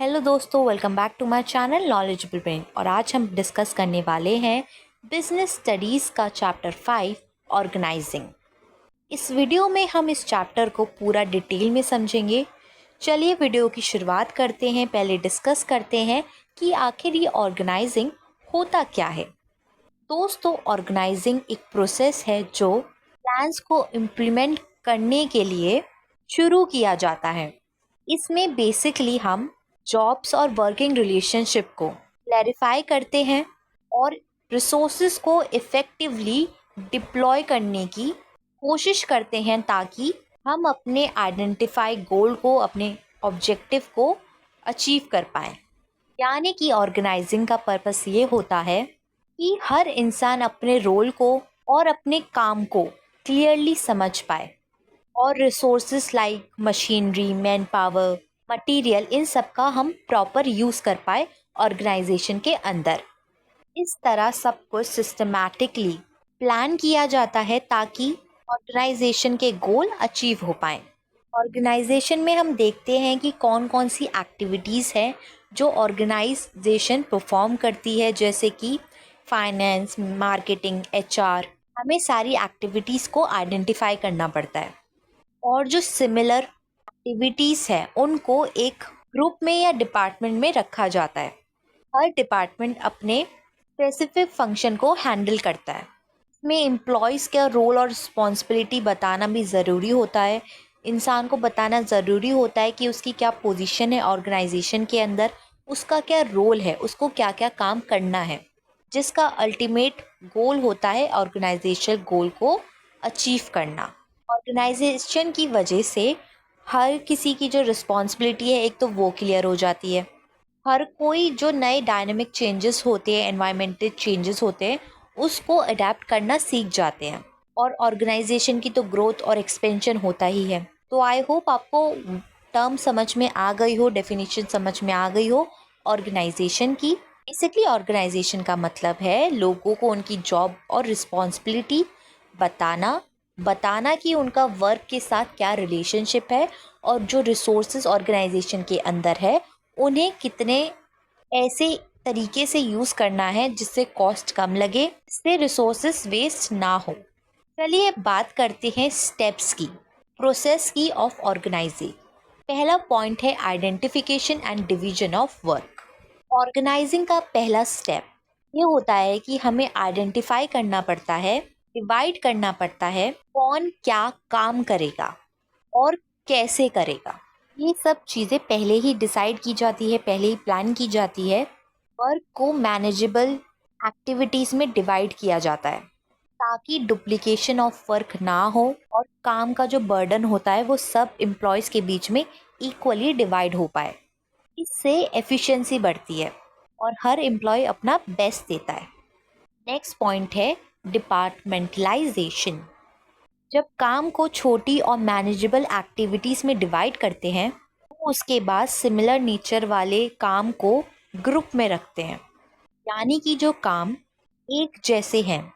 Hello दोस्तों, welcome back to my channel knowledgeable brain. और आज हम डिस्कस करने वाले हैं बिजनेस स्टडीज़ का चैप्टर 5 ऑर्गेनाइजिंग। इस वीडियो में हम इस चैप्टर को पूरा डिटेल में समझेंगे। चलिए वीडियो की शुरुआत करते हैं। पहले डिस्कस करते हैं कि आखिर ये ऑर्गेनाइजिंग होता क्या है। दोस्तों, ऑर्गेनाइजिंग एक प्रोसेस है जो प्लान्स को इम्प्लीमेंट करने के लिए शुरू किया जाता है। इसमें बेसिकली हम जॉब्स और वर्किंग रिलेशनशिप को क्लैरिफाई करते हैं और रिसोर्सेज को इफ़ेक्टिवली डिप्लॉय करने की कोशिश करते हैं ताकि हम अपने आइडेंटिफाई गोल को, अपने ऑब्जेक्टिव को अचीव कर पाएँ। यानी कि ऑर्गेनाइजिंग का पर्पस ये होता है कि हर इंसान अपने रोल को और अपने काम को क्लियरली समझ पाए और resources like machinery, man power, material, इन सब का हम प्रॉपर यूज़ कर पाए ऑर्गेनाइजेशन के अंदर। इस तरह सब कुछ सिस्टमैटिकली प्लान किया जाता है ताकि ऑर्गेनाइजेशन के गोल अचीव हो पाए। ऑर्गेनाइजेशन में हम देखते हैं कि कौन कौन सी एक्टिविटीज़ हैं जो ऑर्गेनाइजेशन परफॉर्म करती है, जैसे कि फाइनेंस, मार्केटिंग, एचआर। हमें सारी एक्टिविटीज़ को आइडेंटिफाई करना पड़ता है और जो सिमिलर एक्टिविटीज़ हैं उनको एक ग्रुप में या डिपार्टमेंट में रखा जाता है। हर डिपार्टमेंट अपने स्पेसिफिक फंक्शन को हैंडल करता है। इसमें एम्प्लॉयज़ का रोल और रिस्पॉन्सिबिलिटी बताना भी ज़रूरी होता है। इंसान को बताना ज़रूरी होता है कि उसकी क्या पोजीशन है ऑर्गेनाइजेशन के अंदर, उसका क्या रोल है, उसको क्या क्या काम करना है, जिसका अल्टीमेट गोल होता है ऑर्गेनाइजेशन गोल को अचीव करना। ऑर्गेनाइजेशन की वजह से हर किसी की जो रिस्पॉन्सिबिलिटी है, एक तो वो क्लियर हो जाती है। हर कोई जो नए डायनेमिक चेंजेस होते हैं, एनवायरमेंटल चेंजेस होते हैं, उसको अडेप्ट करना सीख जाते हैं। और ऑर्गेनाइजेशन की तो ग्रोथ और एक्सपेंशन होता ही है। तो आई होप आपको टर्म समझ में आ गई हो, डेफिनेशन समझ में आ गई हो ऑर्गेनाइजेशन की। बेसिकली ऑर्गेनाइजेशन का मतलब है लोगों को उनकी जॉब और रिस्पॉन्सिबिलिटी बताना बताना कि उनका वर्क के साथ क्या रिलेशनशिप है और जो रिसोर्सेज ऑर्गेनाइजेशन के अंदर है उन्हें कितने ऐसे तरीके से यूज़ करना है जिससे कॉस्ट कम लगे, जिससे रिसोर्सेज वेस्ट ना हो। चलिए बात करते हैं स्टेप्स की, प्रोसेस की ऑफ ऑर्गेनाइजिंग। पहला पॉइंट है identification and division of work. Organising का पहला स्टेप ये होता है कि हमें आइडेंटिफाई करना पड़ता है, डिवाइड करना पड़ता है कौन क्या काम करेगा और कैसे करेगा। ये सब चीज़ें पहले ही डिसाइड की जाती है, पहले ही प्लान की जाती है। वर्क को मैनेजेबल एक्टिविटीज़ में डिवाइड किया जाता है ताकि डुप्लीकेशन ऑफ वर्क ना हो और काम का जो बर्डन होता है वो सब एम्प्लॉयज़ के बीच में इक्वली डिवाइड हो पाए। इससे एफिशिएंसी बढ़ती है और हर एम्प्लॉय अपना बेस्ट देता है। नेक्स्ट पॉइंट है डिपार्टमेंटलाइजेशन। जब काम को छोटी और मैनेजेबल एक्टिविटीज़ में डिवाइड करते हैं तो उसके बाद सिमिलर नेचर वाले काम को ग्रुप में रखते हैं। यानी कि जो काम एक जैसे हैं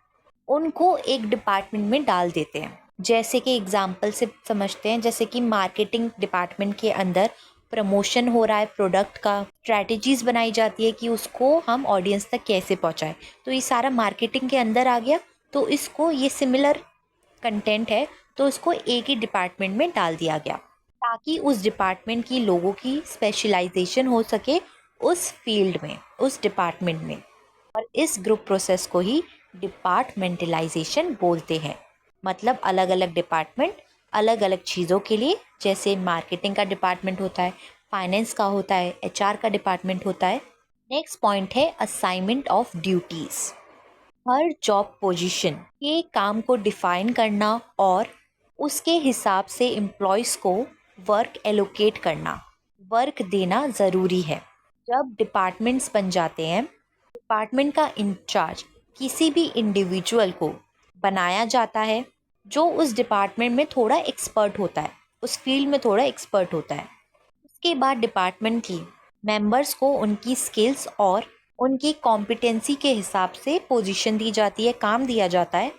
उनको एक डिपार्टमेंट में डाल देते हैं। जैसे कि एग्जांपल से समझते हैं, जैसे कि मार्केटिंग डिपार्टमेंट के अंदर प्रमोशन हो रहा है प्रोडक्ट का, स्ट्रैटेजीज़ बनाई जाती है कि उसको हम ऑडियंस तक कैसे पहुंचाएं, तो ये सारा मार्केटिंग के अंदर आ गया। तो इसको, ये सिमिलर कंटेंट है तो उसको एक ही डिपार्टमेंट में डाल दिया गया ताकि उस डिपार्टमेंट की लोगों की स्पेशलाइजेशन हो सके उस फील्ड में, उस डिपार्टमेंट में। और इस ग्रुप प्रोसेस को ही डिपार्टमेंटलाइजेशन बोलते हैं। मतलब अलग अलग डिपार्टमेंट अलग अलग चीज़ों के लिए, जैसे मार्केटिंग का डिपार्टमेंट होता है, फाइनेंस का होता है, एचआर का डिपार्टमेंट होता है। नेक्स्ट पॉइंट है assignment of duties. Her job position के काम को डिफाइन करना और उसके हिसाब से एम्प्लॉयज़ को वर्क एलोकेट करना, वर्क देना ज़रूरी है। जब डिपार्टमेंट्स बन जाते हैं, डिपार्टमेंट का इंचार्ज किसी भी इंडिविजुअल को बनाया जाता है जो उस डिपार्टमेंट में थोड़ा एक्सपर्ट होता है, उस फील्ड में थोड़ा एक्सपर्ट होता है। उसके बाद डिपार्टमेंट की मेंबर्स को उनकी स्किल्स और उनकी कॉम्पिटेंसी के हिसाब से पोजीशन दी जाती है, काम दिया जाता है।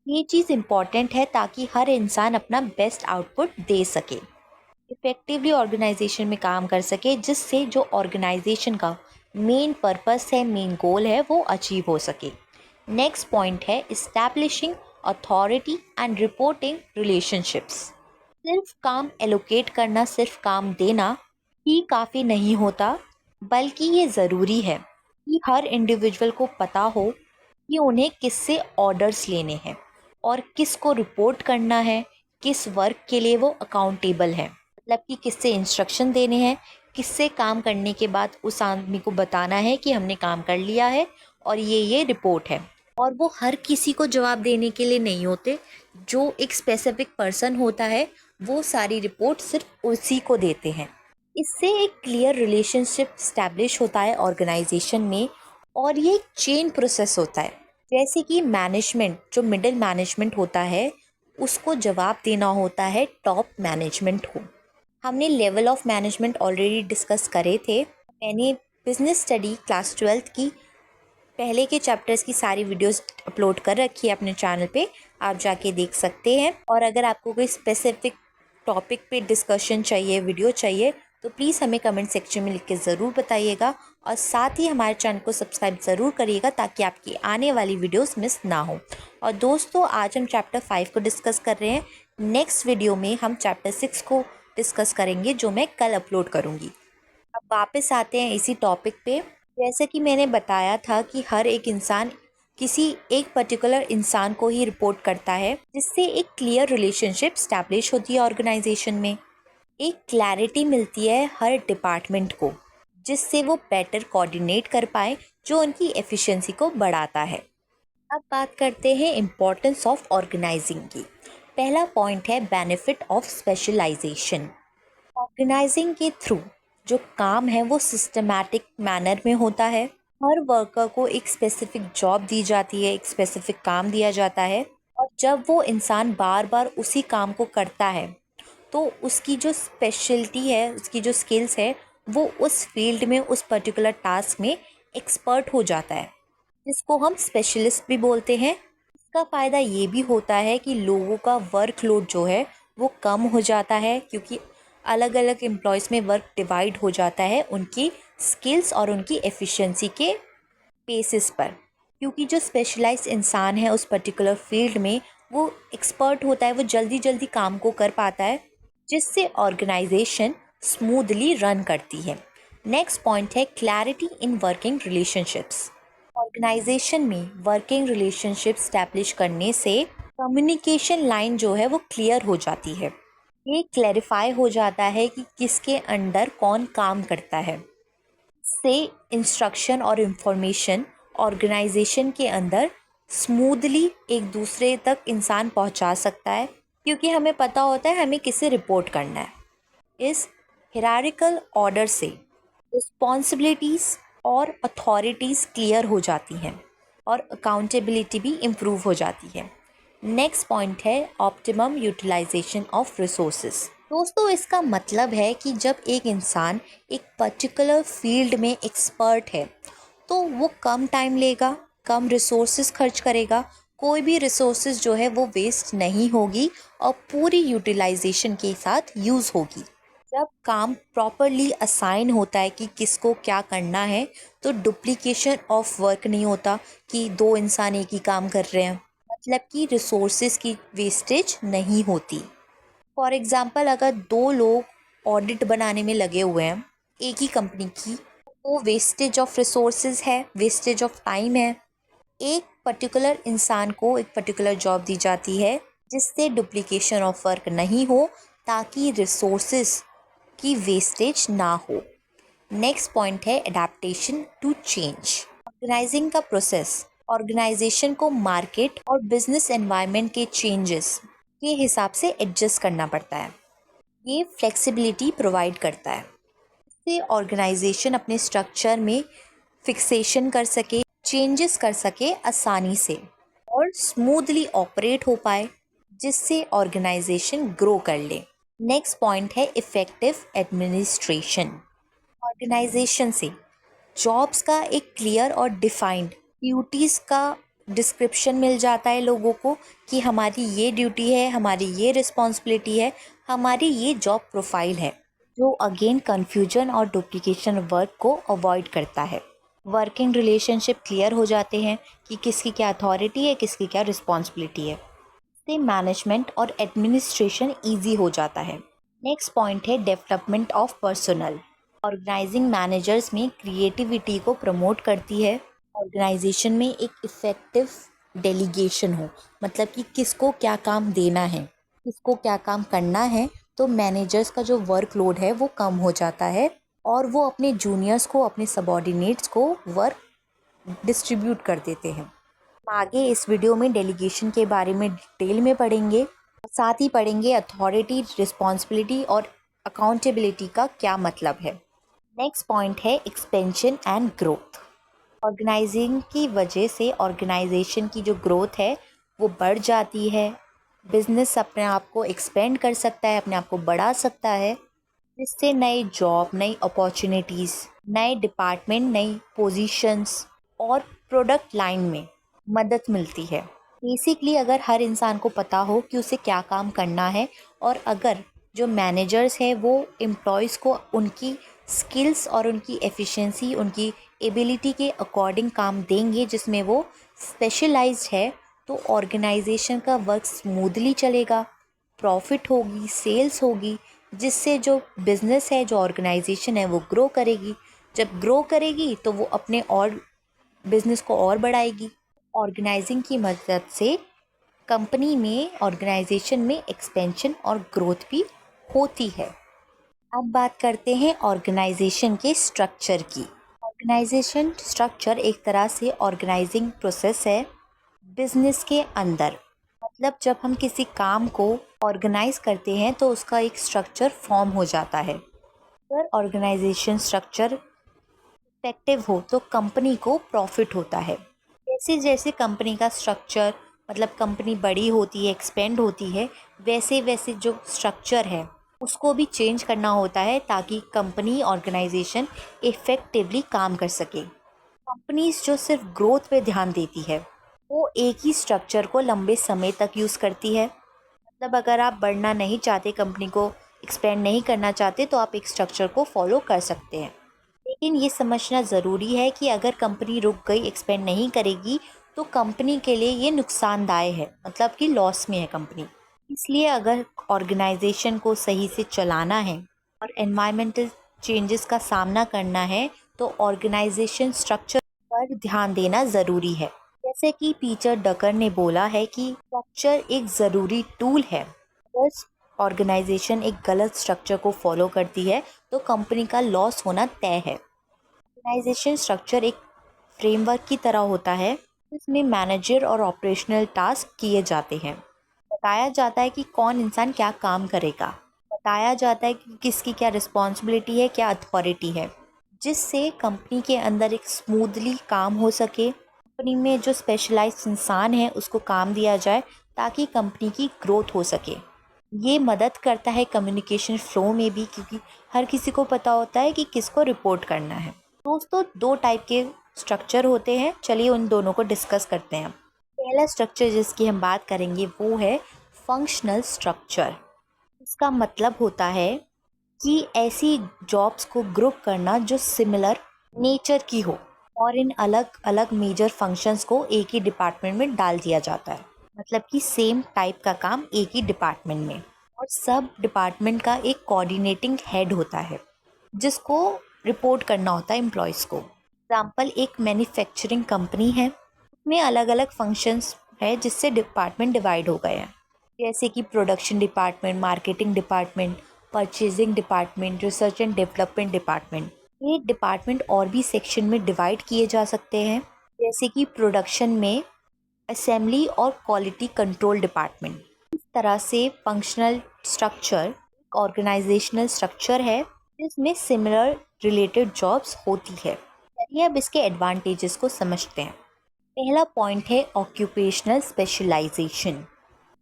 ये चीज़ इम्पॉर्टेंट है ताकि हर इंसान अपना बेस्ट आउटपुट दे सके। इफ़ेक्टिवली ऑर्गेनाइजेशन में काम कर सके, जिससे जो ऑर्गेनाइजेशन का मेन पर्पस है, मेन गोल है, वो अचीव हो सके। नेक्स्ट पॉइंट है establishing authority and reporting relationships. सिर्फ काम एलोकेट करना, सिर्फ काम देना ही काफ़ी नहीं होता, बल्कि ये ज़रूरी है कि हर इंडिविजुअल को पता हो कि उन्हें किससे ऑर्डर्स लेने हैं और किसको रिपोर्ट करना है, किस वर्क के लिए वो अकाउंटेबल है। मतलब कि किससे इंस्ट्रक्शन देने हैं, किससे काम करने के बाद उस आदमी को बताना है कि हमने काम कर लिया है और ये रिपोर्ट है। और वो हर किसी को जवाब देने के लिए नहीं होते, जो एक स्पेसिफिक पर्सन होता है वो सारी रिपोर्ट सिर्फ उसी को देते हैं। इससे एक क्लियर रिलेशनशिप स्टैब्लिश होता है ऑर्गेनाइजेशन में, और ये एक चेन प्रोसेस होता है। जैसे कि मैनेजमेंट, जो मिडिल मैनेजमेंट होता है, उसको जवाब देना होता है टॉप मैनेजमेंट को। हमने level of management already discuss करे थे। मैंने बिजनेस स्टडी क्लास 12th की पहले के चैप्टर्स की सारी वीडियोस अपलोड कर रखी है अपने चैनल पे, आप जाके देख सकते हैं। और अगर आपको कोई स्पेसिफिक टॉपिक पे डिस्कशन चाहिए, वीडियो चाहिए, तो प्लीज़ हमें कमेंट सेक्शन में लिख के ज़रूर बताइएगा। और साथ ही हमारे चैनल को सब्सक्राइब ज़रूर करिएगा ताकि आपकी आने वाली वीडियोस मिस ना हो। और दोस्तों, आज हम चैप्टर 5 को डिस्कस कर रहे हैं। नेक्स्ट वीडियो में हम चैप्टर 6 को डिस्कस करेंगे, जो मैं कल अपलोड करूँगी। अब वापस आते हैं इसी टॉपिक पे। जैसे कि मैंने बताया था कि हर एक इंसान किसी एक पर्टिकुलर इंसान को ही रिपोर्ट करता है, जिससे एक क्लियर रिलेशनशिप स्टैब्लिश होती है ऑर्गेनाइजेशन में। एक क्लैरिटी मिलती है हर डिपार्टमेंट को, जिससे वो बेटर कोऑर्डिनेट कर पाए, जो उनकी एफिशिएंसी को बढ़ाता है। अब बात करते हैं इम्पोर्टेंस ऑफ ऑर्गेनाइजिंग की। पहला पॉइंट है बेनिफिट ऑफ स्पेशलाइजेशन। ऑर्गेनाइजिंग के थ्रू जो काम है वो सिस्टमैटिक मैनर में होता है। हर वर्कर को एक स्पेसिफिक जॉब दी जाती है, एक स्पेसिफिक काम दिया जाता है, और जब वो इंसान बार बार उसी काम को करता है, तो उसकी जो स्पेशलिटी है, उसकी जो स्किल्स है, वो उस फील्ड में, उस पर्टिकुलर टास्क में एक्सपर्ट हो जाता है, जिसको हम स्पेशलिस्ट भी बोलते हैं। इसका फ़ायदा ये भी होता है कि लोगों का वर्कलोड जो है वो कम हो जाता है, क्योंकि अलग अलग एम्प्लॉयज़ में वर्क डिवाइड हो जाता है उनकी स्किल्स और उनकी एफिशिएंसी के बेसिस पर। क्योंकि जो स्पेशलाइज्ड इंसान है उस पर्टिकुलर फील्ड में, वो एक्सपर्ट होता है, वो जल्दी जल्दी काम को कर पाता है, जिससे ऑर्गेनाइजेशन स्मूथली रन करती है। नेक्स्ट पॉइंट है clarity in working relationships. Organisation में वर्किंग रिलेशनशिप स्टैब्लिश करने से कम्युनिकेशन लाइन जो है वो क्लियर हो जाती है। ये क्लैरिफाई हो जाता है कि किसके अंडर कौन काम करता है। से इंस्ट्रक्शन और इंफॉर्मेशन ऑर्गेनाइजेशन के अंदर स्मूथली एक दूसरे तक इंसान पहुंचा सकता है, क्योंकि हमें पता होता है हमें किसे रिपोर्ट करना है। इस हिरारिकल ऑर्डर से रिस्पॉन्सिबिलिटीज़ और अथॉरिटीज़ क्लियर हो जाती हैं, और अकाउंटेबिलिटी भी इम्प्रूव हो जाती है। नेक्स्ट पॉइंट है ऑप्टिमम यूटिलाइजेशन ऑफ रिसोर्सेज। दोस्तों, इसका मतलब है कि जब एक इंसान एक पर्टिकुलर फील्ड में एक्सपर्ट है, तो वो कम टाइम लेगा, कम रिसोर्सेज खर्च करेगा, कोई भी रिसोर्सेज जो है वो वेस्ट नहीं होगी और पूरी यूटिलाइजेशन के साथ यूज़ होगी। जब काम प्रॉपरली असाइन होता है कि किसको क्या करना है, तो डुप्लीकेशन ऑफ वर्क नहीं होता कि दो इंसान एक ही काम कर रहे हैं, मतलब कि रिसोर्सेज की वेस्टेज नहीं होती। फॉर एग्ज़ाम्पल, अगर दो लोग ऑडिट बनाने में लगे हुए हैं एक ही कंपनी की, तो वेस्टेज ऑफ रिसोर्सेज है, वेस्टेज ऑफ टाइम है। एक पर्टिकुलर इंसान को एक पर्टिकुलर जॉब दी जाती है, जिससे डुप्लीकेशन ऑफ वर्क नहीं हो, ताकि रिसोर्सेज की वेस्टेज ना हो। नेक्स्ट पॉइंट है एडेप्टेशन टू चेंज। ऑर्गेनाइजिंग का प्रोसेस ऑर्गेनाइजेशन को मार्केट और बिजनेस एनवायरनमेंट के चेंजेस के हिसाब से एडजस्ट करना पड़ता है। ये फ्लेक्सिबिलिटी प्रोवाइड करता है, इससे ऑर्गेनाइजेशन अपने स्ट्रक्चर में फिक्सेशन कर सके, चेंजेस कर सके आसानी से, और स्मूथली ऑपरेट हो पाए, जिससे ऑर्गेनाइजेशन ग्रो कर ले। नेक्स्ट पॉइंट है इफ़ेक्टिव एडमिनिस्ट्रेशन। ऑर्गेनाइजेशन से जॉब्स का एक क्लियर और डिफाइंड ड्यूटीज़ का डिस्क्रिप्शन मिल जाता है लोगों को कि हमारी ये ड्यूटी है, हमारी ये रिस्पॉन्सिबिलिटी है, हमारी ये जॉब प्रोफाइल है, जो अगेन कन्फ्यूजन और डुप्लीकेशन वर्क को अवॉइड करता है। वर्किंग रिलेशनशिप क्लियर हो जाते हैं कि किसकी क्या अथॉरिटी है, किसकी क्या रिस्पॉन्सिबिलिटी है। इससे मैनेजमेंट और एडमिनिस्ट्रेशन ईजी हो जाता है। नेक्स्ट पॉइंट है development of personal. Organising managers में क्रिएटिविटी को प्रमोट करती है। ऑर्गेनाइजेशन में एक इफ़ेक्टिव डेलीगेशन हो, मतलब कि किसको क्या काम देना है, किसको क्या काम करना है, तो मैनेजर्स का जो वर्कलोड है वो कम हो जाता है और वो अपने जूनियर्स को, अपने सबॉर्डिनेट्स को वर्क डिस्ट्रीब्यूट कर देते हैं। हम आगे इस वीडियो में डेलीगेशन के बारे में डिटेल में पढ़ेंगे, साथ ही पढ़ेंगे अथॉरिटी, रिस्पॉन्सिबिलिटी और अकाउंटेबिलिटी का क्या मतलब है। नेक्स्ट पॉइंट है एक्सपेंशन एंड ग्रोथ। ऑर्गेनाइजिंग की वजह से ऑर्गेनाइजेशन की जो ग्रोथ है वो बढ़ जाती है। बिजनेस अपने आप को एक्सपेंड कर सकता है, अपने आप को बढ़ा सकता है, जिससे नए जॉब, नई अपॉर्चुनिटीज़, नए डिपार्टमेंट, नई पोजीशंस और प्रोडक्ट लाइन में मदद मिलती है। बेसिकली अगर हर इंसान को पता हो कि उसे क्या काम करना है और अगर जो मैनेजर्स हैं वो एम्प्लॉयज़ को उनकी स्किल्स और उनकी एफिशिएंसी, उनकी एबिलिटी के अकॉर्डिंग काम देंगे जिसमें वो स्पेशलाइज्ड है, तो ऑर्गेनाइजेशन का वर्क स्मूथली चलेगा, प्रॉफिट होगी, सेल्स होगी, जिससे जो बिज़नेस है, जो ऑर्गेनाइजेशन है वो ग्रो करेगी। जब ग्रो करेगी तो वो अपने और बिज़नेस को और बढ़ाएगी। ऑर्गेनाइजिंग की मदद से कंपनी में, ऑर्गेनाइजेशन में एक्सपेंशन और ग्रोथ भी होती है। अब बात करते हैं ऑर्गेनाइजेशन के स्ट्रक्चर की। ऑर्गेनाइजेशन स्ट्रक्चर एक तरह से ऑर्गेनाइजिंग प्रोसेस है बिजनेस के अंदर। मतलब जब हम किसी काम को ऑर्गेनाइज करते हैं तो उसका एक स्ट्रक्चर फॉर्म हो जाता है। अगर ऑर्गेनाइजेशन स्ट्रक्चर इफेक्टिव हो तो कंपनी को प्रॉफिट होता है। जैसे जैसे कंपनी का स्ट्रक्चर, मतलब कंपनी बड़ी होती है, एक्सपेंड होती है, वैसे वैसे जो स्ट्रक्चर है उसको भी चेंज करना होता है ताकि कंपनी, ऑर्गेनाइजेशन इफ़ेक्टिवली काम कर सके। कंपनीज जो सिर्फ ग्रोथ पे ध्यान देती है वो एक ही स्ट्रक्चर को लंबे समय तक यूज़ करती है। मतलब अगर आप बढ़ना नहीं चाहते, कंपनी को एक्सपेंड नहीं करना चाहते, तो आप एक स्ट्रक्चर को फॉलो कर सकते हैं। लेकिन ये समझना ज़रूरी है कि अगर कंपनी रुक गई, एक्सपेंड नहीं करेगी, तो कंपनी के लिए ये नुकसानदायक है, मतलब कि लॉस में है कंपनी। इसलिए अगर ऑर्गेनाइजेशन को सही से चलाना है और एनवायरमेंटल चेंजेस का सामना करना है तो ऑर्गेनाइजेशन स्ट्रक्चर पर ध्यान देना ज़रूरी है। जैसे कि पीटर डकर ने बोला है कि स्ट्रक्चर एक ज़रूरी टूल है। अगर ऑर्गेनाइजेशन एक गलत स्ट्रक्चर को फॉलो करती है तो कंपनी का लॉस होना तय है। ऑर्गेनाइजेशन स्ट्रक्चर एक फ्रेमवर्क की तरह होता है जिसमें मैनेजर और ऑपरेशनल टास्क किए जाते हैं। बताया जाता है कि कौन इंसान क्या काम करेगा, बताया जाता है कि किसकी क्या रिस्पॉन्सिबिलिटी है, क्या अथॉरिटी है, जिससे कंपनी के अंदर एक स्मूथली काम हो सके। कंपनी में जो स्पेशलाइज्ड इंसान है उसको काम दिया जाए ताकि कंपनी की ग्रोथ हो सके। ये मदद करता है कम्युनिकेशन फ्लो में भी, क्योंकि हर किसी को पता होता है कि किसको रिपोर्ट करना है। दोस्तों, दो टाइप के स्ट्रक्चर होते हैं, चलिए उन दोनों को डिस्कस करते हैं। पहला स्ट्रक्चर जिसकी हम बात करेंगे वो है फंक्शनल स्ट्रक्चर। इसका मतलब होता है कि ऐसी जॉब्स को ग्रुप करना जो सिमिलर नेचर की हो और इन अलग अलग मेजर फंक्शंस को एक ही डिपार्टमेंट में डाल दिया जाता है। मतलब कि सेम टाइप का काम एक ही डिपार्टमेंट में, और सब डिपार्टमेंट का एक कोऑर्डिनेटिंग हेड होता है जिसको रिपोर्ट करना होता है एम्प्लॉयज़ को। एग्जाम्पल, एक मैन्युफैक्चरिंग कंपनी है, उसमें अलग अलग फंक्शंस है जिससे डिपार्टमेंट डिवाइड हो गए हैं, जैसे कि production department, marketing department, purchasing department, research and development department. ये डिपार्टमेंट और भी सेक्शन में डिवाइड किए जा सकते हैं, जैसे कि प्रोडक्शन में असेंबली और क्वालिटी कंट्रोल डिपार्टमेंट। इस तरह से फंक्शनल स्ट्रक्चर ऑर्गेनाइजेशनल स्ट्रक्चर है जिसमें सिमिलर रिलेटेड जॉब्स होती है। चलिए अब इसके एडवांटेजेस को समझते हैं। पहला पॉइंट है ऑक्यूपेशनल स्पेशलाइजेशन।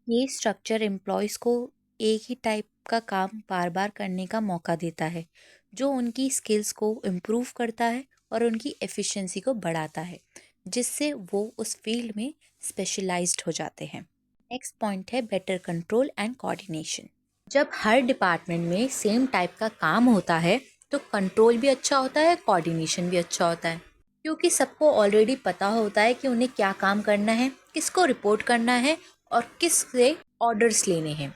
ये स्ट्रक्चर एम्प्लॉयज़ को एक ही टाइप का काम बार बार करने का मौका देता है, जो उनकी स्किल्स को इम्प्रूव करता है और उनकी एफिशिएंसी को बढ़ाता है। जिससे वो उस फील्ड में स्पेशलाइज्ड हो जाते हैं। नेक्स्ट पॉइंट है बेटर कंट्रोल एंड कोऑर्डिनेशन। जब हर डिपार्टमेंट में सेम टाइप का काम होता है तो कंट्रोल भी अच्छा होता है, कोऑर्डिनेशन भी अच्छा होता है, क्योंकि सबको ऑलरेडी पता होता है कि उन्हें क्या काम करना है, किसको रिपोर्ट करना है और किस से ऑर्डर्स लेने हैं।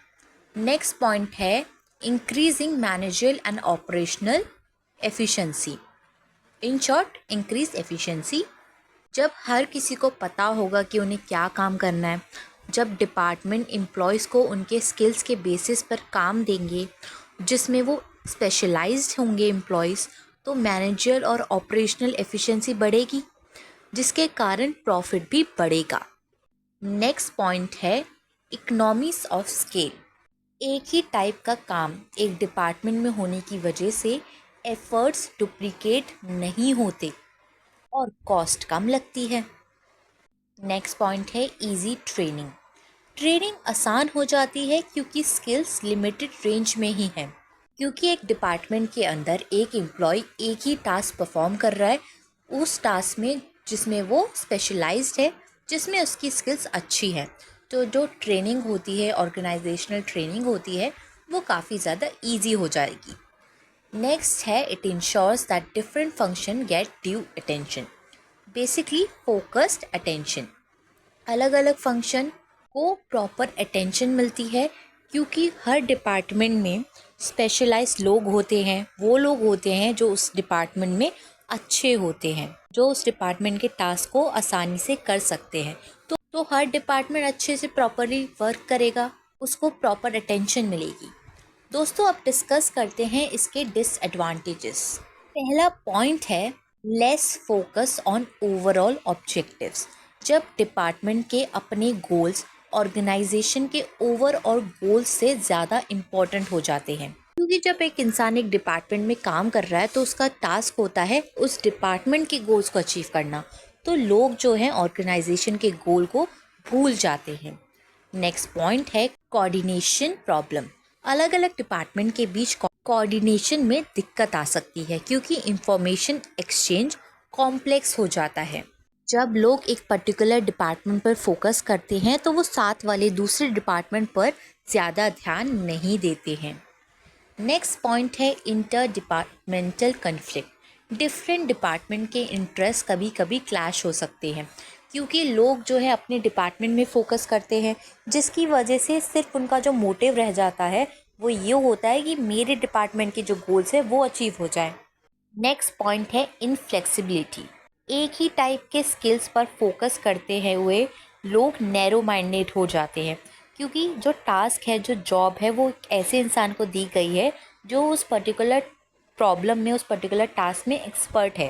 नेक्स्ट पॉइंट है increasing managerial and operational efficiency. In short, increase efficiency. जब हर किसी को पता होगा कि उन्हें क्या काम करना है, जब डिपार्टमेंट एम्प्लॉयज़ को उनके स्किल्स के बेसिस पर काम देंगे जिसमें वो स्पेशलाइज्ड होंगे एम्प्लॉयज़, तो मैनेजर और ऑपरेशनल एफिशिएंसी बढ़ेगी, जिसके कारण प्रॉफिट भी बढ़ेगा। नेक्स्ट पॉइंट है इकोनॉमीज ऑफ स्केल। एक ही टाइप का काम एक डिपार्टमेंट में होने की वजह से एफर्ट्स डुप्लीकेट नहीं होते और कॉस्ट कम लगती है। नेक्स्ट पॉइंट है इजी ट्रेनिंग। ट्रेनिंग आसान हो जाती है क्योंकि स्किल्स लिमिटेड रेंज में ही है, क्योंकि एक डिपार्टमेंट के अंदर एक एम्प्लॉय एक ही टास्क परफॉर्म कर रहा है उस टास्क में जिसमें वो स्पेशलाइज्ड है, जिसमें उसकी स्किल्स अच्छी है। तो जो ट्रेनिंग होती है, ऑर्गेनाइजेशनल ट्रेनिंग होती है, वो काफ़ी ज़्यादा ईजी हो जाएगी। नेक्स्ट है it ensures that different function get due attention. Basically focused attention. अलग अलग फंक्शन को प्रॉपर अटेंशन मिलती है क्योंकि हर डिपार्टमेंट में स्पेशलाइज्ड लोग होते हैं। वो लोग होते हैं जो उस डिपार्टमेंट में अच्छे होते हैं, जो उस डिपार्टमेंट के टास्क को आसानी से कर सकते हैं। तो हर डिपार्टमेंट अच्छे से प्रॉपरली वर्क करेगा, उसको प्रॉपर अटेंशन मिलेगी। दोस्तों, अब डिस्कस करते हैं इसके डिसएडवांटेजेस। पहला पॉइंट है less focus on overall objectives. जब डिपार्टमेंट के अपने गोल्स ऑर्गेनाइजेशन के ओवरऑल गोल्स से ज़्यादा इम्पोर्टेंट हो जाते हैं, क्योंकि जब एक इंसान एक डिपार्टमेंट में काम कर रहा है तो उसका टास्क होता है उस डिपार्टमेंट के गोल्स को अचीव करना, तो लोग जो हैं ऑर्गेनाइजेशन के गोल को भूल जाते हैं। नेक्स्ट पॉइंट है कोऑर्डिनेशन प्रॉब्लम। अलग अलग डिपार्टमेंट के बीच कोऑर्डिनेशन में दिक्कत आ सकती है क्योंकि इंफॉर्मेशन एक्सचेंज कॉम्प्लेक्स हो जाता है। जब लोग एक पर्टिकुलर डिपार्टमेंट पर फोकस करते हैं तो वो साथ वाले दूसरे डिपार्टमेंट पर ज़्यादा ध्यान नहीं देते हैं। नेक्स्ट पॉइंट है inter departmental conflict. Different department के इंटरेस्ट कभी कभी क्लैश हो सकते हैं क्योंकि लोग जो है अपने डिपार्टमेंट में फोकस करते हैं, जिसकी वजह से सिर्फ उनका जो मोटिव रह जाता है वो ये होता है कि मेरे डिपार्टमेंट के जो गोल्स है वो अचीव हो जाए। नेक्स्ट पॉइंट है इनफ्लेक्सिबिलिटी। एक ही टाइप के स्किल्स पर फोकस करते हैं हुए लोग नैरो माइंडेड हो जाते हैं, क्योंकि जो टास्क है, जो जॉब है, वो एक ऐसे इंसान को दी गई है जो उस पर्टिकुलर प्रॉब्लम में, उस पर्टिकुलर टास्क में एक्सपर्ट है।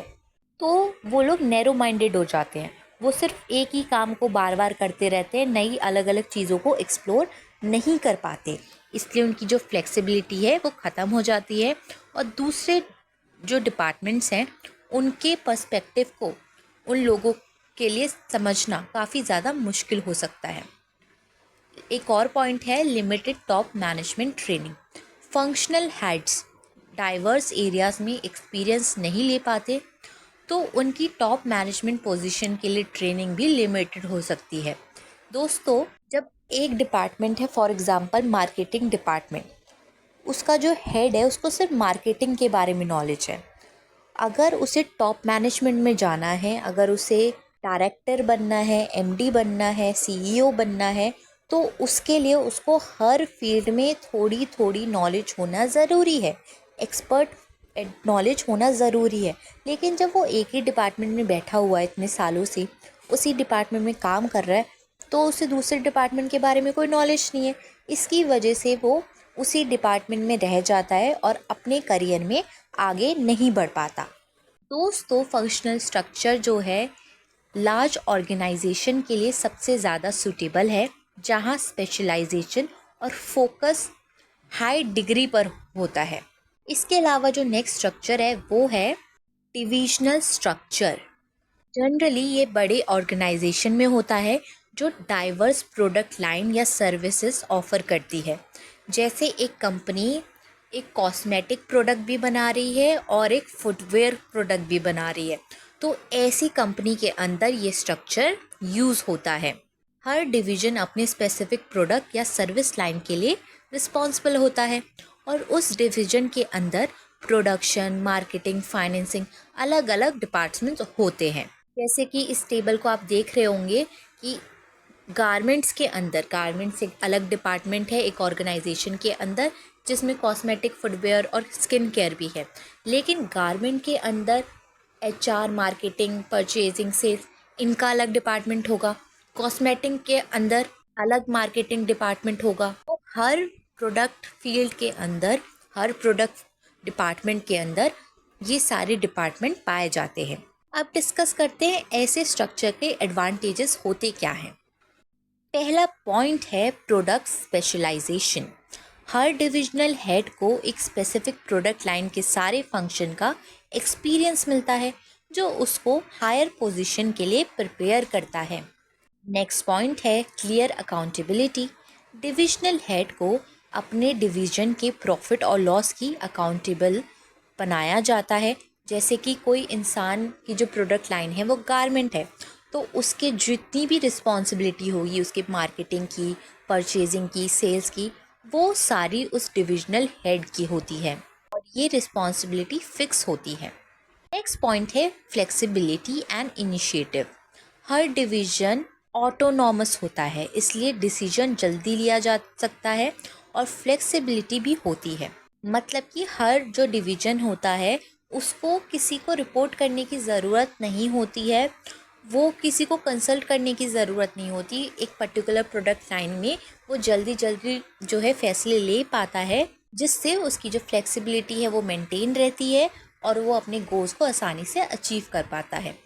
तो वो लोग नैरो माइंडेड हो जाते हैं, वो सिर्फ एक ही काम को बार बार करते रहते हैं, नई अलग अलग चीज़ों को एक्सप्लोर नहीं कर पाते, इसलिए उनकी जो फ्लेक्सिबिलिटी है वो ख़त्म हो जाती है और दूसरे जो डिपार्टमेंट्स हैं उनके पर्सपेक्टिव को उन लोगों के लिए समझना काफ़ी ज़्यादा मुश्किल हो सकता है। एक और पॉइंट है limited top management training. Functional heads diverse areas में एक्सपीरियंस नहीं ले पाते, तो उनकी टॉप मैनेजमेंट पोजीशन के लिए ट्रेनिंग भी लिमिटेड हो सकती है। दोस्तों, जब एक डिपार्टमेंट है, फॉर एग्जांपल मार्केटिंग डिपार्टमेंट, उसका जो हेड है उसको सिर्फ मार्केटिंग के बारे में नॉलेज है। अगर उसे टॉप मैनेजमेंट में जाना है, अगर उसे डायरेक्टर बनना है, एमडी बनना है, सीईओ बनना है, तो उसके लिए उसको हर फील्ड में थोड़ी थोड़ी नॉलेज होना ज़रूरी है, एक्सपर्ट नॉलेज होना ज़रूरी है। लेकिन जब वो एक ही डिपार्टमेंट में बैठा हुआ है इतने सालों से, उसी डिपार्टमेंट में काम कर रहा है, तो उसे दूसरे डिपार्टमेंट के बारे में कोई नॉलेज नहीं है। इसकी वजह से वो उसी डिपार्टमेंट में रह जाता है और अपने करियर में आगे नहीं बढ़ पाता। दोस्तों, फंक्शनल स्ट्रक्चर जो है लार्ज ऑर्गेनाइजेशन के लिए सबसे ज़्यादा सूटेबल है, जहाँ स्पेशलाइजेशन और फोकस हाई डिग्री पर होता है। इसके अलावा जो नेक्स्ट स्ट्रक्चर है वो है डिविजनल स्ट्रक्चर। जनरली ये बड़े ऑर्गेनाइजेशन में होता है जो डाइवर्स प्रोडक्ट लाइन या सर्विसेज ऑफर करती है। जैसे एक कंपनी एक कॉस्मेटिक प्रोडक्ट भी बना रही है और एक फुटवेयर प्रोडक्ट भी बना रही है, तो ऐसी कंपनी के अंदर ये स्ट्रक्चर यूज़ होता है। हर डिवीज़न अपने स्पेसिफिक प्रोडक्ट या सर्विस लाइन के लिए रिस्पॉन्सिबल होता है और उस डिवीज़न के अंदर प्रोडक्शन, मार्केटिंग, फाइनेंसिंग अलग अलग डिपार्टमेंट्स होते हैं। जैसे कि इस टेबल को आप देख रहे होंगे कि गारमेंट्स के अंदर, गारमेंट्स एक अलग डिपार्टमेंट है एक ऑर्गेनाइजेशन के अंदर, जिसमें कॉस्मेटिक, फुटवेयर और स्किन केयर भी है। लेकिन गारमेंट के अंदर एचआर, मार्केटिंग, परचेजिंग, सेल्स, इनका अलग डिपार्टमेंट होगा। कॉस्मेटिक के अंदर अलग मार्केटिंग डिपार्टमेंट होगा। तो हर प्रोडक्ट फील्ड के अंदर, हर प्रोडक्ट डिपार्टमेंट के अंदर ये सारे डिपार्टमेंट पाए जाते हैं। अब डिस्कस करते हैं ऐसे स्ट्रक्चर के एडवांटेजेस होते क्या हैं। पहला पॉइंट है प्रोडक्ट स्पेशलाइजेशन। हर डिविजनल हेड को एक स्पेसिफिक प्रोडक्ट लाइन के सारे फंक्शन का एक्सपीरियंस मिलता है, जो उसको हायर पोजीशन के लिए प्रिपेयर करता है। नेक्स्ट पॉइंट है क्लियर अकाउंटेबिलिटी। डिविजनल हेड को अपने डिवीजन के प्रॉफिट और लॉस की अकाउंटेबल बनाया जाता है। जैसे कि कोई इंसान की जो प्रोडक्ट लाइन है वो गारमेंट है, तो उसके जितनी भी रिस्पॉन्सिबिलिटी होगी उसके मार्केटिंग की, परचेजिंग की, सेल्स की, वो सारी उस डिविजनल हेड की होती है और ये रिस्पॉन्सिबिलिटी फिक्स होती है। नेक्स्ट पॉइंट है flexibility and initiative. Her division autonomous होता है, इसलिए डिसीजन जल्दी लिया जा सकता है और फ्लेक्सिबिलिटी भी होती है। मतलब कि हर जो डिवीजन होता है उसको किसी को रिपोर्ट करने की ज़रूरत नहीं होती है, वो किसी को कंसल्ट करने की ज़रूरत नहीं होती। एक पर्टिकुलर प्रोडक्ट लाइन में वो जल्दी जल्दी जो है फैसले ले पाता है, जिससे उसकी जो फ्लेक्सिबिलिटी है वो मेंटेन रहती है और वो अपने गोल्स को आसानी से अचीव कर पाता है।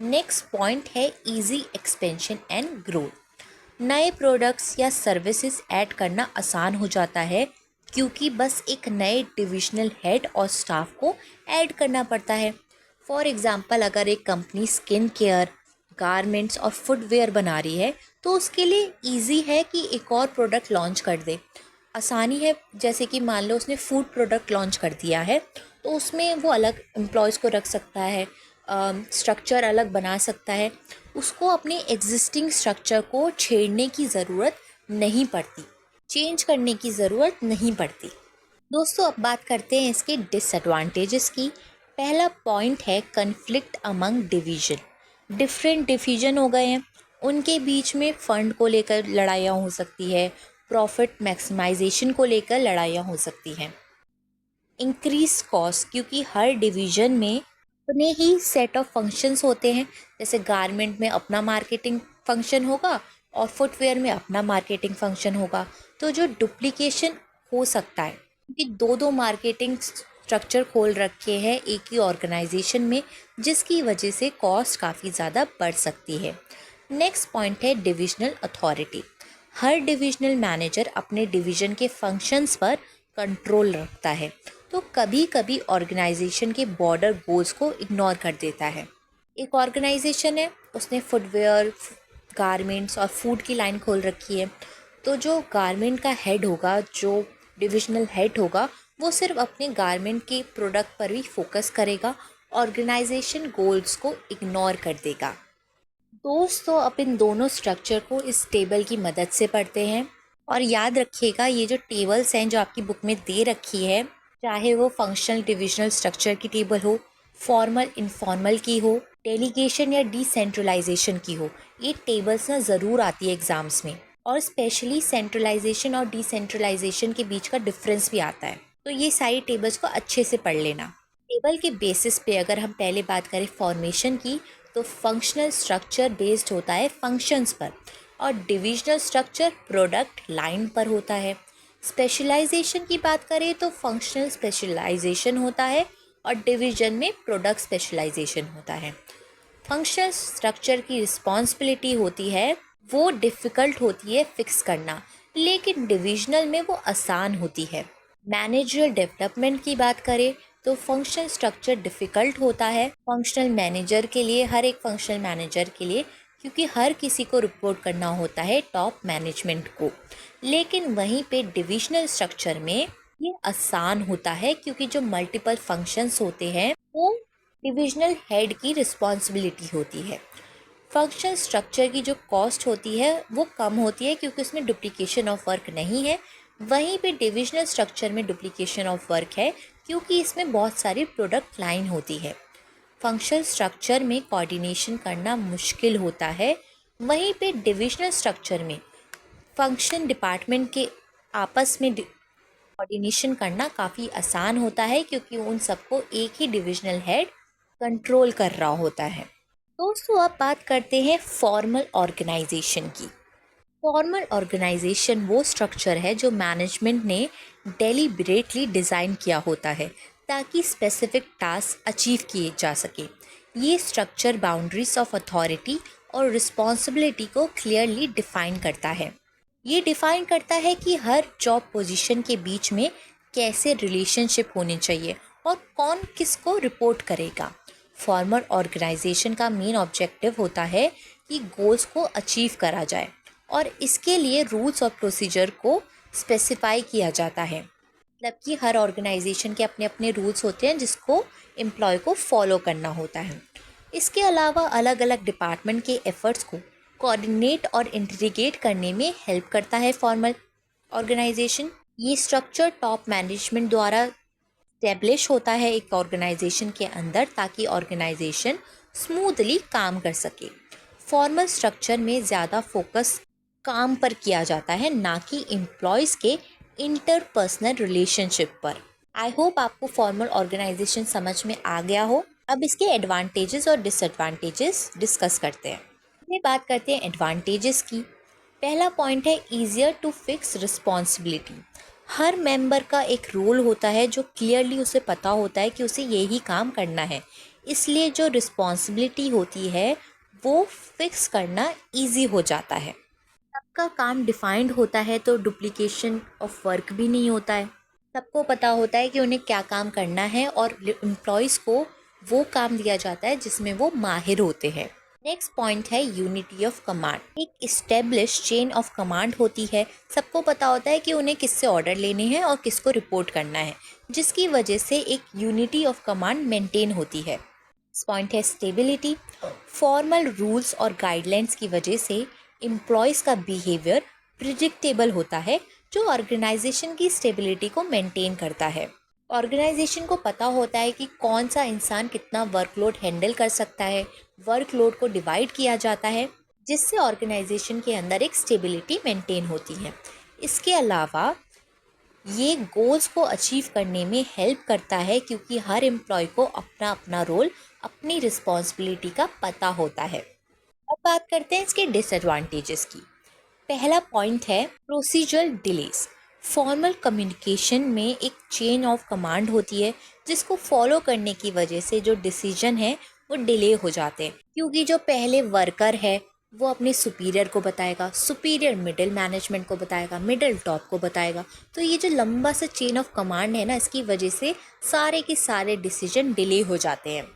नेक्स्ट पॉइंट है इजी एक्सपेंशन एंड ग्रोथ। नए प्रोडक्ट्स या सर्विसेज ऐड करना आसान हो जाता है, क्योंकि बस एक नए डिविजनल हेड और स्टाफ को ऐड करना पड़ता है। फॉर एग्ज़ाम्पल, अगर एक कंपनी स्किन केयर, गारमेंट्स और फुटवेयर बना रही है तो उसके लिए इजी है कि एक और प्रोडक्ट लॉन्च कर दे। आसानी है, जैसे कि मान लो उसने फूड प्रोडक्ट लॉन्च कर दिया है तो उसमें वो अलग एम्प्लॉयज़ को रख सकता है, स्ट्रक्चर अलग बना सकता है, उसको अपने एग्जिस्टिंग स्ट्रक्चर को छेड़ने की ज़रूरत नहीं पड़ती, चेंज करने की ज़रूरत नहीं पड़ती। दोस्तों, अब बात करते हैं इसके डिसएडवांटेजेस की। पहला पॉइंट है conflict among division. Different division हो गए हैं, उनके बीच में फ़ंड को लेकर लड़ाइयाँ हो सकती है, प्रॉफिट मैक्सिमाइजेशन को लेकर लड़ाइयाँ हो सकती हैं। इंक्रीज कॉस्ट, क्योंकि हर डिवीजन में अपने ही सेट ऑफ फंक्शंस होते हैं। जैसे गारमेंट में अपना मार्केटिंग फंक्शन होगा और फुटवेयर में अपना मार्केटिंग फंक्शन होगा, तो जो डुप्लीकेशन हो सकता है, क्योंकि दो दो मार्केटिंग स्ट्रक्चर खोल रखे हैं एक ही ऑर्गेनाइजेशन में, जिसकी वजह से कॉस्ट काफ़ी ज़्यादा बढ़ सकती है। नेक्स्ट पॉइंट है डिविजनल अथॉरिटी। हर डिविजनल मैनेजर अपने डिवीजन के फंक्शंस पर कंट्रोल रखता है, तो कभी कभी ऑर्गेनाइजेशन के बॉर्डर गोल्स को इग्नोर कर देता है। एक ऑर्गेनाइजेशन है, उसने फुटवेयर, गारमेंट्स और फूड की लाइन खोल रखी है, तो जो गारमेंट का हेड होगा, जो डिविजनल हेड होगा, वो सिर्फ अपने गारमेंट के प्रोडक्ट पर ही फोकस करेगा, ऑर्गेनाइजेशन गोल्स को इग्नोर कर देगा। दोस्तों, अब इन दोनों स्ट्रक्चर को इस टेबल की मदद से पढ़ते हैं और याद रखिएगा ये जो टेबल्स हैं जो आपकी बुक में दे रखी है, चाहे वो फंक्शनल डिविजनल स्ट्रक्चर की टेबल हो, फॉर्मल इनफॉर्मल की हो, डेलीगेशन या डिसेंट्रलाइजेशन की हो, ये टेबल्स ना ज़रूर आती है एग्जाम्स में, और स्पेशली सेंट्रलाइजेशन और डिसेंट्रलाइजेशन के बीच का डिफरेंस भी आता है। तो ये सारी टेबल्स को अच्छे से पढ़ लेना। टेबल के बेसिस पे अगर हम पहले बात करें फॉर्मेशन की, तो फंक्शनल स्ट्रक्चर बेस्ड होता है फंक्शंस पर और डिविजनल स्ट्रक्चर प्रोडक्ट लाइन पर होता है। स्पेशलाइजेशन की बात करें तो फंक्शनल स्पेशलाइजेशन होता है और डिवीजन में प्रोडक्ट स्पेशलाइजेशन होता है। फंक्शनल स्ट्रक्चर की रिस्पॉन्सिबिलिटी होती है, वो डिफ़िकल्ट होती है फिक्स करना, लेकिन डिविजनल में वो आसान होती है। मैनेजरियल डेवलपमेंट की बात करें तो फंक्शनल स्ट्रक्चर डिफ़िकल्ट होता है फंक्शनल मैनेजर के लिए, हर एक फंक्शनल मैनेजर के लिए, क्योंकि हर किसी को रिपोर्ट करना होता है टॉप मैनेजमेंट को। लेकिन वहीं पे डिविजनल स्ट्रक्चर में ये आसान होता है, क्योंकि जो मल्टीपल फंक्शंस होते हैं वो डिविजनल हेड की रिस्पॉन्सिबिलिटी होती है। फंक्शनल स्ट्रक्चर की जो कॉस्ट होती है वो कम होती है क्योंकि उसमें डुप्लीकेशन ऑफ वर्क नहीं है। वहीं पे डिविजनल स्ट्रक्चर में डुप्लीकेशन ऑफ वर्क है क्योंकि इसमें बहुत सारी प्रोडक्ट लाइन होती है। फंक्शनल स्ट्रक्चर में कोऑर्डिनेशन करना मुश्किल होता है, वहीं पे डिविजनल स्ट्रक्चर में फंक्शन डिपार्टमेंट के आपस में कोऑर्डिनेशन करना काफ़ी आसान होता है क्योंकि उन सबको एक ही डिविजनल हेड कंट्रोल कर रहा होता है। दोस्तों, अब बात करते हैं फॉर्मल ऑर्गेनाइजेशन की। फॉर्मल ऑर्गेनाइजेशन वो स्ट्रक्चर है जो मैनेजमेंट ने डेलिब्रेटली डिज़ाइन किया होता है ताकि स्पेसिफिक टास्क अचीव किए जा सके। ये स्ट्रक्चर बाउंड्रीज ऑफ अथॉरिटी और रिस्पॉन्सिबिलिटी को क्लियरली डिफाइन करता है। ये डिफाइन करता है कि हर जॉब पोजीशन के बीच में कैसे रिलेशनशिप होने चाहिए और कौन किसको रिपोर्ट करेगा। फॉर्मल ऑर्गेनाइजेशन का मेन ऑब्जेक्टिव होता है कि गोल्स को अचीव करा जाए और इसके लिए रूल्स और प्रोसीजर को स्पेसिफाई किया जाता है। मतलब कि हर ऑर्गेनाइजेशन के अपने अपने रूल्स होते हैं जिसको एम्प्लॉय को फॉलो करना होता है। इसके अलावा अलग अलग डिपार्टमेंट के एफर्ट्स को कोऑर्डिनेट और इंटीग्रेट करने में हेल्प करता है फॉर्मल ऑर्गेनाइजेशन। ये स्ट्रक्चर टॉप मैनेजमेंट द्वारा स्टेब्लिश होता है एक ऑर्गेनाइजेशन के अंदर ताकि ऑर्गेनाइजेशन स्मूथली काम कर सके। फॉर्मल स्ट्रक्चर में ज़्यादा फोकस काम पर किया जाता है, ना कि एम्प्लॉयज़ के इंटरपर्सनल रिलेशनशिप पर। आई होप आपको फॉर्मल ऑर्गेनाइजेशन समझ में आ गया हो। अब इसके एडवांटेजेस और डिसएडवांटेजेस डिस्कस करते हैं। पहले बात करते हैं एडवांटेजेस की। पहला पॉइंट है ईजियर टू फिक्स रिस्पॉन्सिबिलिटी। हर मेंबर का एक रोल होता है जो क्लियरली उसे पता होता है कि उसे यही काम करना है, इसलिए जो रिस्पॉन्सिबिलिटी होती है वो फिक्स करना इजी हो जाता है। सबका काम डिफाइंड होता है तो डुप्लीकेशन ऑफ वर्क भी नहीं होता है। सबको पता होता है कि उन्हें क्या काम करना है और एम्प्लॉयज़ को वो काम दिया जाता है जिसमें वो माहिर होते हैं। नेक्स्ट पॉइंट है यूनिटी ऑफ कमांड। एक इस्टेब्लिश चेन ऑफ कमांड होती है। सबको पता होता है कि उन्हें किससे ऑर्डर लेने हैं और किसको रिपोर्ट करना है, जिसकी वजह से एक यूनिटी ऑफ कमांड मेंटेन होती है। नेक्स्ट पॉइंट है स्टेबिलिटी। फॉर्मल रूल्स और गाइडलाइंस की वजह से एम्प्लॉयज़ का बिहेवियर प्रिडिक्टेबल होता है, जो ऑर्गेनाइजेशन की स्टेबिलिटी को मेंटेन करता है। ऑर्गेनाइजेशन को पता होता है कि कौन सा इंसान कितना वर्कलोड हैंडल कर सकता है। वर्कलोड को डिवाइड किया जाता है जिससे ऑर्गेनाइजेशन के अंदर एक स्टेबिलिटी मेंटेन होती है। इसके अलावा ये गोल्स को अचीव करने में हेल्प करता है क्योंकि हर एम्प्लॉय को अपना अपना रोल, अपनी रिस्पॉन्सिबिलिटी का पता होता है। अब बात करते हैं इसके डिसएडवांटेजेस की। पहला पॉइंट है प्रोसीजरल डिलेस। फॉर्मल कम्युनिकेशन में एक चेन ऑफ कमांड होती है जिसको फॉलो करने की वजह से जो डिसीजन है वो डिले हो जाते हैं, क्योंकि जो पहले वर्कर है वो अपने सुपीरियर को बताएगा, सुपीरियर मिडिल मैनेजमेंट को बताएगा, मिडिल टॉप को बताएगा। तो ये जो लंबा सा चेन ऑफ कमांड है ना, इसकी वजह से सारे के सारे डिसीजन डिले हो जाते हैं।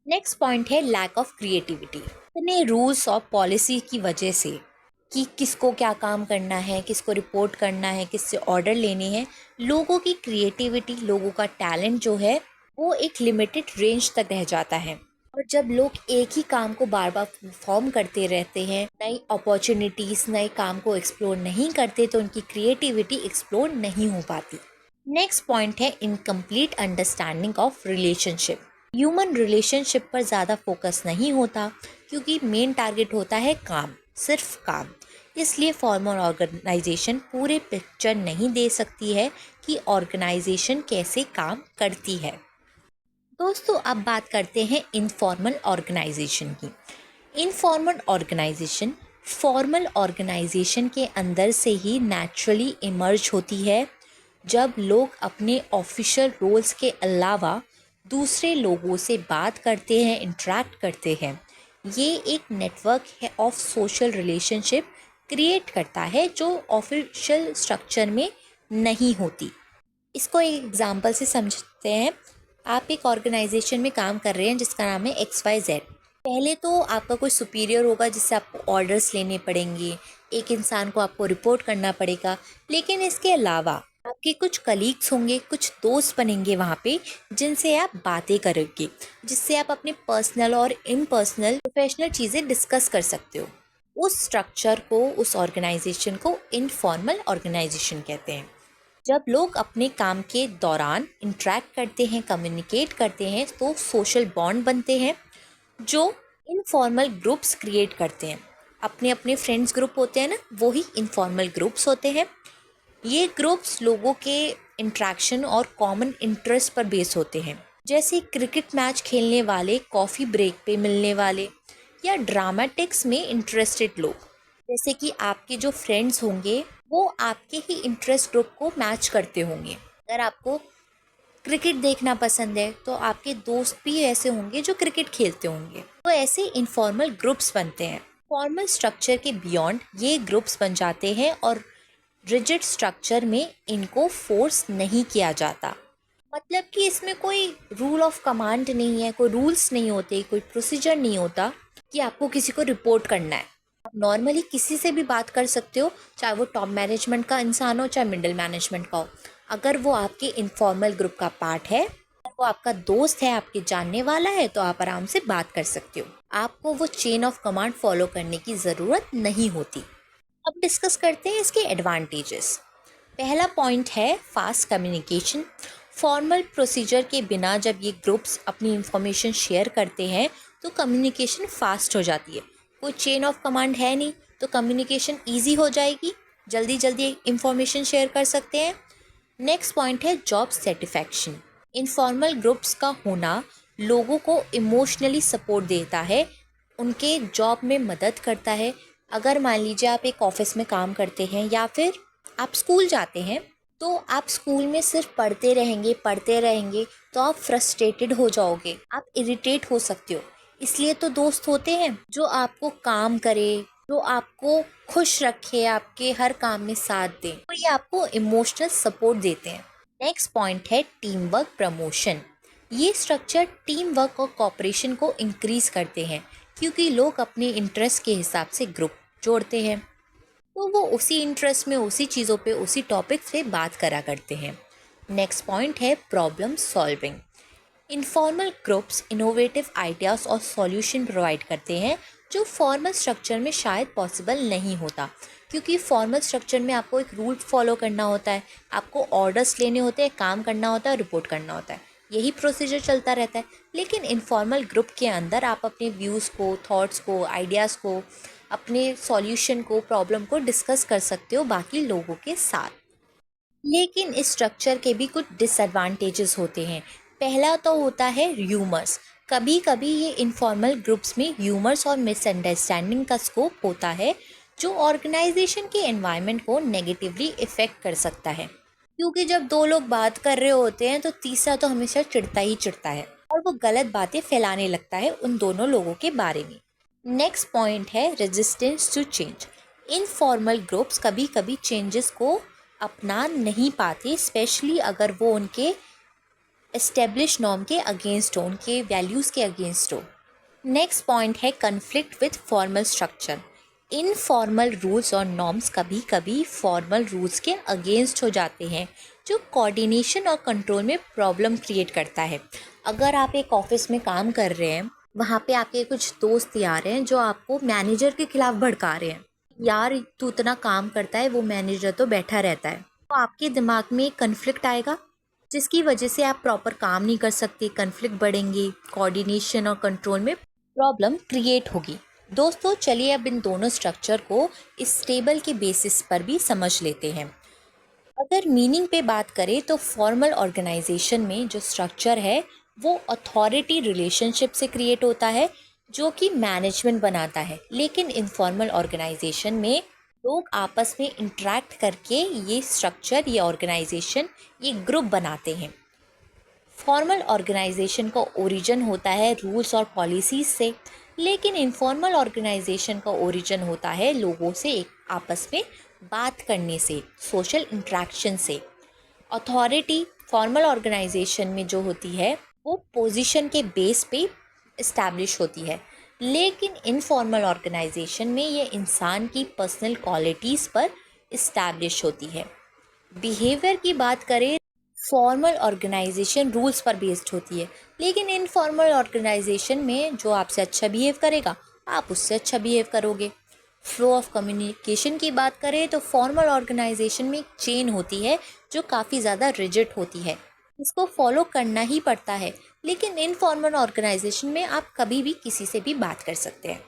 नेक्स्ट पॉइंट है लैक ऑफ क्रिएटिविटी। इतने रूल्स और पॉलिसी की वजह से कि किसको क्या काम करना है, किसको रिपोर्ट करना है, किससे ऑर्डर लेने हैं, लोगों की क्रिएटिविटी, लोगों का टैलेंट जो है वो एक लिमिटेड रेंज तक रह जाता है। और जब लोग एक ही काम को बार बार परफॉर्म करते रहते हैं, नई अपॉर्चुनिटीज़, नए काम को एक्सप्लोर नहीं करते, तो उनकी क्रिएटिविटी एक्सप्लोर नहीं हो पाती। नेक्स्ट पॉइंट है incomplete understanding of relationship. Human relationship पर ज़्यादा फोकस नहीं होता क्योंकि मेन टारगेट होता है काम, सिर्फ काम। इसलिए फॉर्मल ऑर्गेनाइजेशन पूरे पिक्चर नहीं दे सकती है कि ऑर्गेनाइजेशन कैसे काम करती है। दोस्तों, अब बात करते हैं इनफॉर्मल ऑर्गेनाइजेशन की। इनफॉर्मल ऑर्गेनाइजेशन फॉर्मल ऑर्गेनाइजेशन के अंदर से ही नेचुरली इमर्ज होती है, जब लोग अपने ऑफिशियल रोल्स के अलावा दूसरे लोगों से बात करते हैं, इंटरेक्ट करते हैं। ये एक नेटवर्क है ऑफ सोशल रिलेशनशिप क्रिएट करता है जो ऑफिशियल स्ट्रक्चर में नहीं होती। इसको एक एग्जांपल से समझते हैं। आप एक ऑर्गेनाइजेशन में काम कर रहे हैं जिसका नाम है XYZ। पहले तो आपका कोई सुपीरियर होगा जिससे आपको ऑर्डर्स लेने पड़ेंगे, एक इंसान को आपको रिपोर्ट करना पड़ेगा। लेकिन इसके अलावा आपके कुछ कलीग्स होंगे, कुछ दोस्त बनेंगे वहाँ पे, जिनसे आप बातें करोगे, जिससे आप अपने पर्सनल और इम्पर्सनल प्रोफेशनल चीज़ें डिस्कस कर सकते हो। उस स्ट्रक्चर को, उस ऑर्गेनाइजेशन को इनफॉर्मल ऑर्गेनाइजेशन कहते हैं। जब लोग अपने काम के दौरान इंटरेक्ट करते हैं, कम्युनिकेट करते हैं, तो सोशल बॉन्ड बनते हैं जो इनफॉर्मल ग्रुप्स क्रिएट करते हैं। अपने अपने फ्रेंड्स ग्रुप होते हैं ना, वो ही इनफॉर्मल ग्रुप्स होते हैं। ये ग्रुप्स लोगों के इंट्रैक्शन और कॉमन इंटरेस्ट पर बेस होते हैं, जैसे क्रिकेट मैच खेलने वाले, कॉफ़ी ब्रेक पे मिलने वाले, या ड्रामेटिक्स में इंटरेस्टेड लोग। जैसे कि आपके जो फ्रेंड्स होंगे वो आपके ही इंटरेस्ट ग्रुप को मैच करते होंगे। अगर आपको क्रिकेट देखना पसंद है तो आपके दोस्त भी ऐसे होंगे जो क्रिकेट खेलते होंगे। तो ऐसे इनफॉर्मल ग्रुप्स बनते हैं। फॉर्मल स्ट्रक्चर के बियॉन्ड ये ग्रुप्स बन जाते हैं और रिजिड स्ट्रक्चर में इनको फोर्स नहीं किया जाता। मतलब कि इसमें कोई रूल ऑफ कमांड नहीं है, कोई रूल्स नहीं होते, कोई प्रोसीजर नहीं होता कि आपको किसी को रिपोर्ट करना है। आप नॉर्मली किसी से भी बात कर सकते हो, चाहे वो टॉप मैनेजमेंट का इंसान हो, चाहे मिडिल मैनेजमेंट का हो। अगर वो आपके इनफॉर्मल ग्रुप का पार्ट है, वो आपका दोस्त है, आपके जानने वाला है, तो आप आराम से बात कर सकते हो। आपको वो चेन ऑफ कमांड फॉलो करने की ज़रूरत नहीं होती। अब डिस्कस करते हैं इसके एडवांटेजेस। पहला पॉइंट है फास्ट कम्युनिकेशन। फॉर्मल प्रोसीजर के बिना जब ये ग्रुप्स अपनी इंफॉर्मेशन शेयर करते हैं तो कम्युनिकेशन फास्ट हो जाती है। कोई चेन ऑफ कमांड है नहीं, तो कम्युनिकेशन ईजी हो जाएगी, जल्दी जल्दी इंफॉर्मेशन शेयर कर सकते हैं। नेक्स्ट पॉइंट है जॉब सेटिस्फैक्शन। इनफॉर्मल ग्रुप्स का होना लोगों को इमोशनली सपोर्ट देता है, उनके जॉब में मदद करता है। अगर मान लीजिए आप एक ऑफिस में काम करते हैं या फिर आप स्कूल जाते हैं, तो आप स्कूल में सिर्फ पढ़ते रहेंगे तो आप फ्रस्ट्रेटेड हो जाओगे, आप इरिटेट हो सकते हो। इसलिए तो दोस्त होते हैं जो आपको काम करे, जो आपको खुश रखे, आपके हर काम में साथ दें, तो ये आपको इमोशनल सपोर्ट देते हैं। नेक्स्ट पॉइंट है टीम वर्क प्रमोशन। ये स्ट्रक्चर टीम वर्क और कॉपरेशन को इंक्रीज करते हैं, क्योंकि लोग अपने इंटरेस्ट के हिसाब से ग्रुप जोड़ते हैं, तो वो उसी इंटरेस्ट में, उसी चीज़ों पे, उसी टॉपिक पे बात करा करते हैं। नेक्स्ट पॉइंट है problem solving. Informal groups innovative ideas और सॉल्यूशन प्रोवाइड करते हैं जो फॉर्मल स्ट्रक्चर में शायद पॉसिबल नहीं होता, क्योंकि फॉर्मल स्ट्रक्चर में आपको एक रूल फॉलो करना होता है, आपको ऑर्डर्स लेने होते हैं, काम करना होता है, रिपोर्ट करना होता है, यही प्रोसीजर चलता रहता है। लेकिन इनफॉर्मल ग्रुप के अंदर आप अपने व्यूज़ को, थॉट्स को, आइडियाज़ को, अपने सॉल्यूशन को, प्रॉब्लम को डिस्कस कर सकते हो बाकी लोगों के साथ। लेकिन इस स्ट्रक्चर के भी कुछ डिसएडवांटेजेस होते हैं। पहला तो होता है ह्यूमर्स। कभी कभी ये इनफॉर्मल ग्रुप्स में ह्यूमर्स और मिसअंडरस्टैंडिंग का स्कोप होता है, जो ऑर्गेनाइजेशन के एनवायरनमेंट को नेगेटिवली इफ़ेक्ट कर सकता है, क्योंकि जब दो लोग बात कर रहे होते हैं तो तीसरा तो हमेशा चिढ़ता ही चिढ़ता है और वो गलत बातें फैलाने लगता है उन दोनों लोगों के बारे में। नेक्स्ट पॉइंट है resistance to change. Informal groups कभी कभी चेंजेस को अपना नहीं पाते, स्पेशली अगर वो उनके एस्टेब्लिश नॉर्म के अगेंस्ट हो, उनके वैल्यूज़ के अगेंस्ट हो। नेक्स्ट पॉइंट है conflict with formal structure. Informal rules और नॉर्म्स कभी कभी फॉर्मल रूल्स के अगेंस्ट हो जाते हैं, जो कोऑर्डिनेशन और कंट्रोल में प्रॉब्लम क्रिएट करता है। अगर आप एक ऑफिस में काम कर रहे हैं, वहाँ पे आपके कुछ दोस्त यार हैं जो आपको मैनेजर के खिलाफ भड़का रहे हैं, यार तू इतना काम करता है, वो मैनेजर तो बैठा रहता है, तो आपके दिमाग में एक कन्फ्लिक्ट आएगा, जिसकी वजह से आप प्रॉपर काम नहीं कर सकते, कन्फ्लिक्ट बढ़ेंगे, कोऑर्डिनेशन और कंट्रोल में प्रॉब्लम क्रिएट होगी। दोस्तों चलिए अब इन दोनों स्ट्रक्चर को इस टेबल के बेसिस पर भी समझ लेते हैं। अगर मीनिंग पे बात करें तो फॉर्मल ऑर्गेनाइजेशन में जो स्ट्रक्चर है वो अथॉरिटी रिलेशनशिप से क्रिएट होता है, जो कि मैनेजमेंट बनाता है। लेकिन इनफॉर्मल ऑर्गेनाइजेशन में लोग आपस में इंटरेक्ट करके ये स्ट्रक्चर, ये ऑर्गेनाइजेशन, ये ग्रुप बनाते हैं। फॉर्मल ऑर्गेनाइजेशन का ओरिजिन होता है रूल्स और पॉलिसीज से, लेकिन इनफॉर्मल ऑर्गेनाइजेशन का ओरिजिन होता है लोगों से एक आपस में बात करने से, सोशल इंटरेक्शन से। अथॉरिटी फॉर्मल ऑर्गेनाइजेशन में जो होती है वो पोजीशन के बेस पे इस्टेब्लिश होती है, लेकिन इनफॉर्मल ऑर्गेनाइजेशन में ये इंसान की पर्सनल क्वालिटीज़ पर इस्टेब्लिश होती है। बिहेवियर की बात करें, फॉर्मल ऑर्गेनाइजेशन रूल्स पर बेस्ड होती है, लेकिन इनफॉर्मल ऑर्गेनाइजेशन में जो आपसे अच्छा बिहेव करेगा आप उससे अच्छा बिहेव करोगे। फ्लो ऑफ कम्युनिकेशन की बात करें तो फॉर्मल ऑर्गेनाइजेशन में एक चेन होती है जो काफ़ी ज़्यादा रिजिड होती है, इसको फॉलो करना ही पड़ता है। लेकिन इनफॉर्मल ऑर्गेनाइजेशन में आप कभी भी किसी से भी बात कर सकते हैं।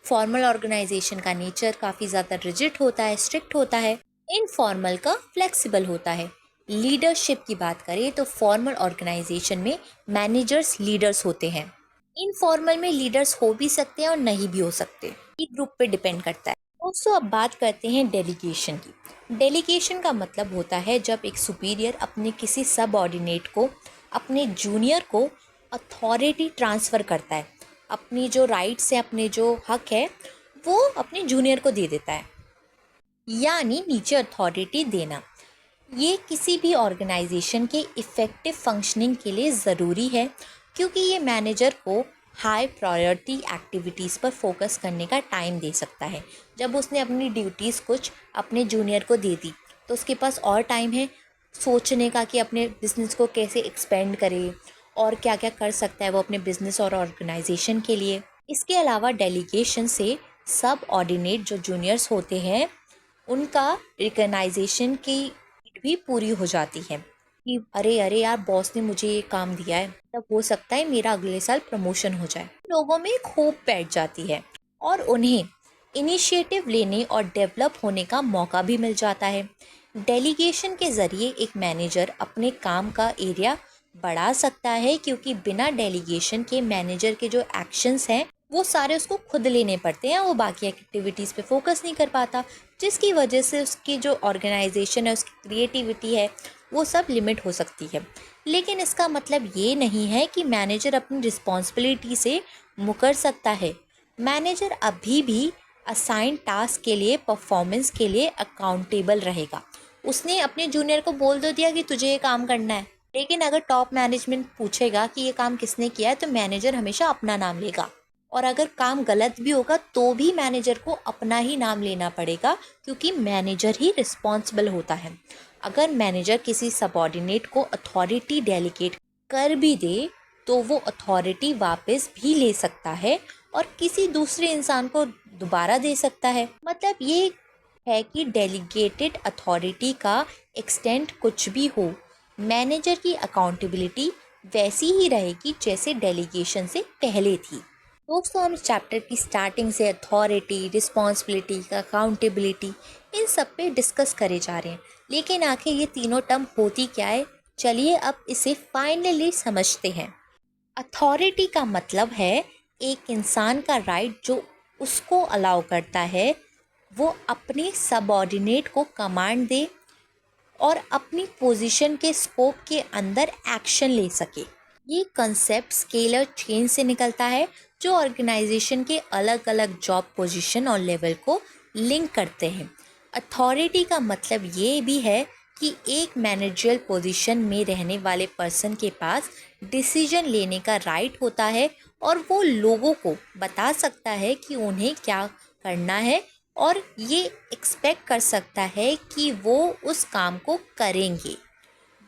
फॉर्मल ऑर्गेनाइजेशन का नेचर काफ़ी ज़्यादा रिजिड होता है, स्ट्रिक्ट होता है। इनफॉर्मल का फ्लेक्सिबल होता है। लीडरशिप की बात करें तो फॉर्मल ऑर्गेनाइजेशन में मैनेजर्स लीडर्स होते हैं। इनफॉर्मल में लीडर्स हो भी सकते हैं और नहीं भी हो सकते, ये ग्रुप पे डिपेंड करता है। दोस्तों, अब बात करते हैं डेलीगेशन की। डेलीगेशन का मतलब होता है जब एक सुपीरियर अपने किसी सबऑर्डिनेट को, अपने जूनियर को अथॉरिटी ट्रांसफ़र करता है। अपनी जो राइट्स है, अपने जो हक है, वो अपने जूनियर को दे देता है, यानी नीचे अथॉरिटी देना। ये किसी भी ऑर्गेनाइजेशन के इफ़ेक्टिव फंक्शनिंग के लिए ज़रूरी है, क्योंकि ये मैनेजर को हाई प्रायोरिटी एक्टिविटीज़ पर फोकस करने का टाइम दे सकता है। जब उसने अपनी ड्यूटीज़ कुछ अपने जूनियर को दे दी तो उसके पास और टाइम है सोचने का कि अपने बिज़नेस को कैसे एक्सपेंड करे और क्या क्या कर सकता है वो अपने बिज़नेस और ऑर्गेनाइजेशन के लिए। इसके अलावा डेलीगेशन से सब ऑर्डिनेट जो जूनियर्स होते हैं उनका रिकग्नाइजेशन की भी पूरी हो जाती है कि अरे अरे यार, बॉस ने मुझे ये काम दिया है, तब हो सकता है मेरा अगले साल प्रमोशन हो जाए। लोगों में एक होप बैठ जाती है और उन्हें इनिशिएटिव लेने और डेवलप होने का मौका भी मिल जाता है। डेलीगेशन के ज़रिए एक मैनेजर अपने काम का एरिया बढ़ा सकता है, क्योंकि बिना डेलीगेशन के मैनेजर के जो एक्शंस हैं वो सारे उसको खुद लेने पड़ते हैं, वो बाकी एक्टिविटीज़ पे फोकस नहीं कर पाता, जिसकी वजह से उसकी जो ऑर्गेनाइजेशन है, उसकी क्रिएटिविटी है, वो सब लिमिट हो सकती है। लेकिन इसका मतलब ये नहीं है कि मैनेजर अपनी रिस्पॉन्सिबिलिटी से मुकर सकता है। मैनेजर अभी भी असाइन टास्क के लिए, परफॉर्मेंस के लिए अकाउंटेबल रहेगा। उसने अपने जूनियर को बोल दो दिया कि तुझे ये काम करना है, लेकिन अगर टॉप मैनेजमेंट पूछेगा कि ये काम किसने किया है तो मैनेजर हमेशा अपना नाम लेगा, और अगर काम गलत भी होगा तो भी मैनेजर को अपना ही नाम लेना पड़ेगा, क्योंकि मैनेजर ही रिस्पॉन्सिबल होता है। अगर मैनेजर किसी सबऑर्डिनेट को अथॉरिटी डेलीगेट कर भी दे तो वो अथॉरिटी वापस भी ले सकता है और किसी दूसरे इंसान को दोबारा दे सकता है। मतलब ये है कि डेलीगेटेड अथॉरिटी का एक्सटेंट कुछ भी हो, मैनेजर की अकाउंटेबिलिटी वैसी ही रहेगी जैसे डेलीगेशन से पहले थी। दोस्तों, हम इस चैप्टर की स्टार्टिंग से अथॉरिटी, रिस्पॉन्सिबिलिटी, अकाउंटेबिलिटी, इन सब पे डिस्कस करे जा रहे हैं, लेकिन आखिर ये तीनों टर्म होती क्या है, चलिए अब इसे फाइनली समझते हैं। अथॉरिटी का मतलब है एक इंसान का राइट जो उसको अलाउ करता है वो अपने सबऑर्डिनेट को कमांड दे और अपनी पोजीशन के स्कोप के अंदर एक्शन ले सके। ये कंसेप्ट स्केलर चेंज से निकलता है जो ऑर्गेनाइजेशन के अलग अलग जॉब पोजीशन और लेवल को लिंक करते हैं। अथॉरिटी का मतलब ये भी है कि एक मैनेजरियल पोजीशन में रहने वाले पर्सन के पास डिसीजन लेने का राइट होता है और वो लोगों को बता सकता है कि उन्हें क्या करना है और ये एक्सपेक्ट कर सकता है कि वो उस काम को करेंगे।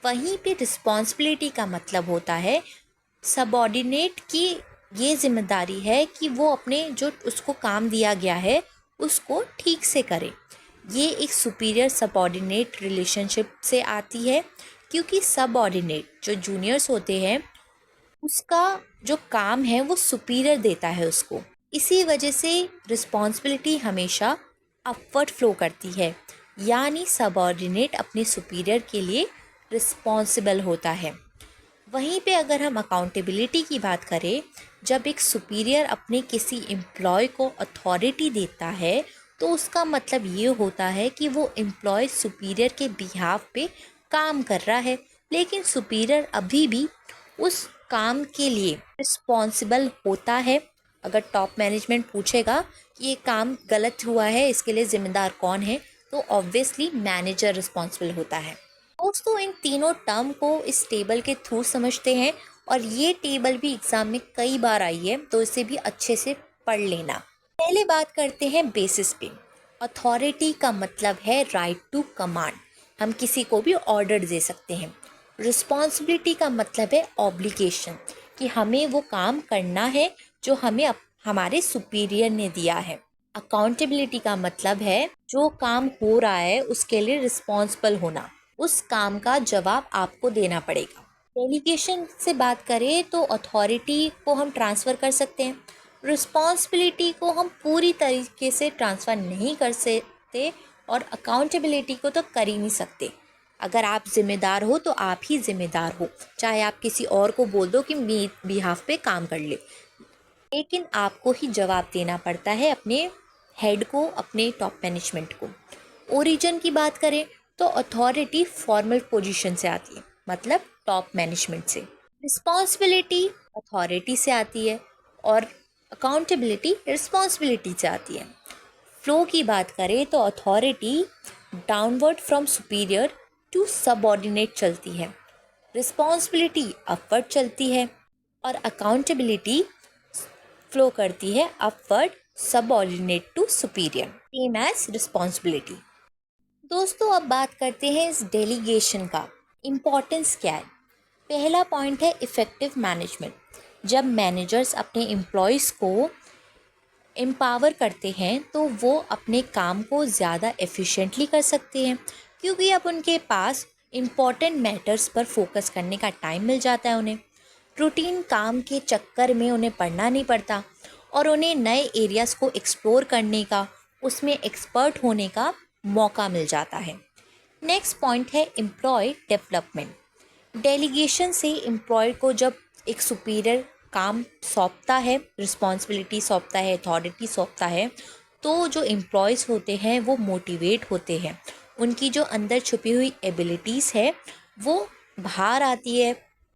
वहीं पे रिस्पॉन्सिबिलिटी का मतलब होता है सबऑर्डिनेट की ये जिम्मेदारी है कि वो अपने जो उसको काम दिया गया है उसको ठीक से करे। ये एक सुपीरियर सबऑर्डिनेट रिलेशनशिप से आती है, क्योंकि सबऑर्डिनेट जो जूनियर्स होते हैं उसका जो काम है वो सुपीरियर देता है उसको। इसी वजह से रिस्पॉन्सिबिलिटी हमेशा अपवर्ड फ्लो करती है, यानी सबऑर्डिनेट अपने सुपीरियर के लिए रिस्पॉन्सिबल होता है। वहीं पे अगर हम अकाउंटेबिलिटी की बात करें, जब एक सुपीरियर अपने किसी एम्प्लॉय को अथॉरिटी देता है तो उसका मतलब ये होता है कि वो एम्प्लॉय सुपीरियर के बिहाफ पे काम कर रहा है, लेकिन सुपीरियर अभी भी उस काम के लिए रिस्पॉन्सिबल होता है। अगर टॉप मैनेजमेंट पूछेगा कि ये काम गलत हुआ है, इसके लिए ज़िम्मेदार कौन है, तो ऑब्वियसली मैनेजर रिस्पॉन्सिबल होता है। दोस्तों, इन तीनों टर्म को इस टेबल के थ्रू समझते हैं, और ये टेबल भी एग्ज़ाम में कई बार आई है तो इसे भी अच्छे से पढ़ लेना। पहले बात करते हैं बेसिस पे। अथॉरिटी का मतलब है राइट टू कमांड। हम किसी को भी ऑर्डर दे सकते हैं। रिस्पॉन्सिबिलिटी का मतलब है ऑब्लिगेशन, कि हमें वो काम करना है जो हमें हमारे सुपीरियर ने दिया है। अकाउंटेबिलिटी का मतलब है जो काम हो रहा है उसके लिए रिस्पॉन्सिबल होना, उस काम का जवाब आपको देना पड़ेगा। डेलीगेशन से बात करें तो अथॉरिटी को हम ट्रांसफ़र कर सकते हैं, रिस्पॉन्सिबिलिटी को हम पूरी तरीके से ट्रांसफ़र नहीं कर सकते और अकाउंटेबिलिटी को तो कर ही नहीं सकते। अगर आप ज़िम्मेदार हो तो आप ही ज़िम्मेदार हो, चाहे आप किसी और को बोल दो कि मेरे बिहाफ पे काम कर ले, लेकिन आपको ही जवाब देना पड़ता है अपने हेड को, अपने टॉप मैनेजमेंट को। ओरिजिन की बात करें तो अथॉरिटी फॉर्मल पोजीशन से आती है, मतलब टॉप मैनेजमेंट से। रिस्पॉन्सिबिलिटी अथॉरिटी से आती है और अकाउंटेबिलिटी रिस्पॉन्सिबिलिटी से आती है। फ्लो की बात करें तो authority downward from superior to subordinate चलती है, रिस्पॉन्सिबिलिटी अपवर्ड चलती है और अकाउंटेबिलिटी फ्लो करती है upward subordinate to superior, same as responsibility. दोस्तों अब बात करते हैं इस डेलीगेशन का इम्पोर्टेंस क्या है। पहला पॉइंट है इफ़ेक्टिव मैनेजमेंट। जब मैनेजर्स अपने एम्प्लॉयज़ को एम्पावर करते हैं तो वो अपने काम को ज़्यादा एफिशिएंटली कर सकते हैं, क्योंकि अब उनके पास इम्पॉर्टेंट मैटर्स पर फोकस करने का टाइम मिल जाता है। उन्हें रूटीन काम के चक्कर में उन्हें पढ़ना नहीं पड़ता और उन्हें नए एरियाज़ को एक्सप्लोर करने का, उसमें एक्सपर्ट होने का मौका मिल जाता है। नेक्स्ट पॉइंट है एम्प्लॉय डेवलपमेंट। डेलीगेशन से एम्प्लॉय को जब एक सुपीरियर काम सौंपता है, रिस्पॉन्सिबिलिटी सौंपता है, अथॉरिटी सौंपता है, तो जो एम्प्लॉयज़ होते हैं वो मोटिवेट होते हैं, उनकी जो अंदर छुपी हुई एबिलिटीज़ है वो बाहर आती है,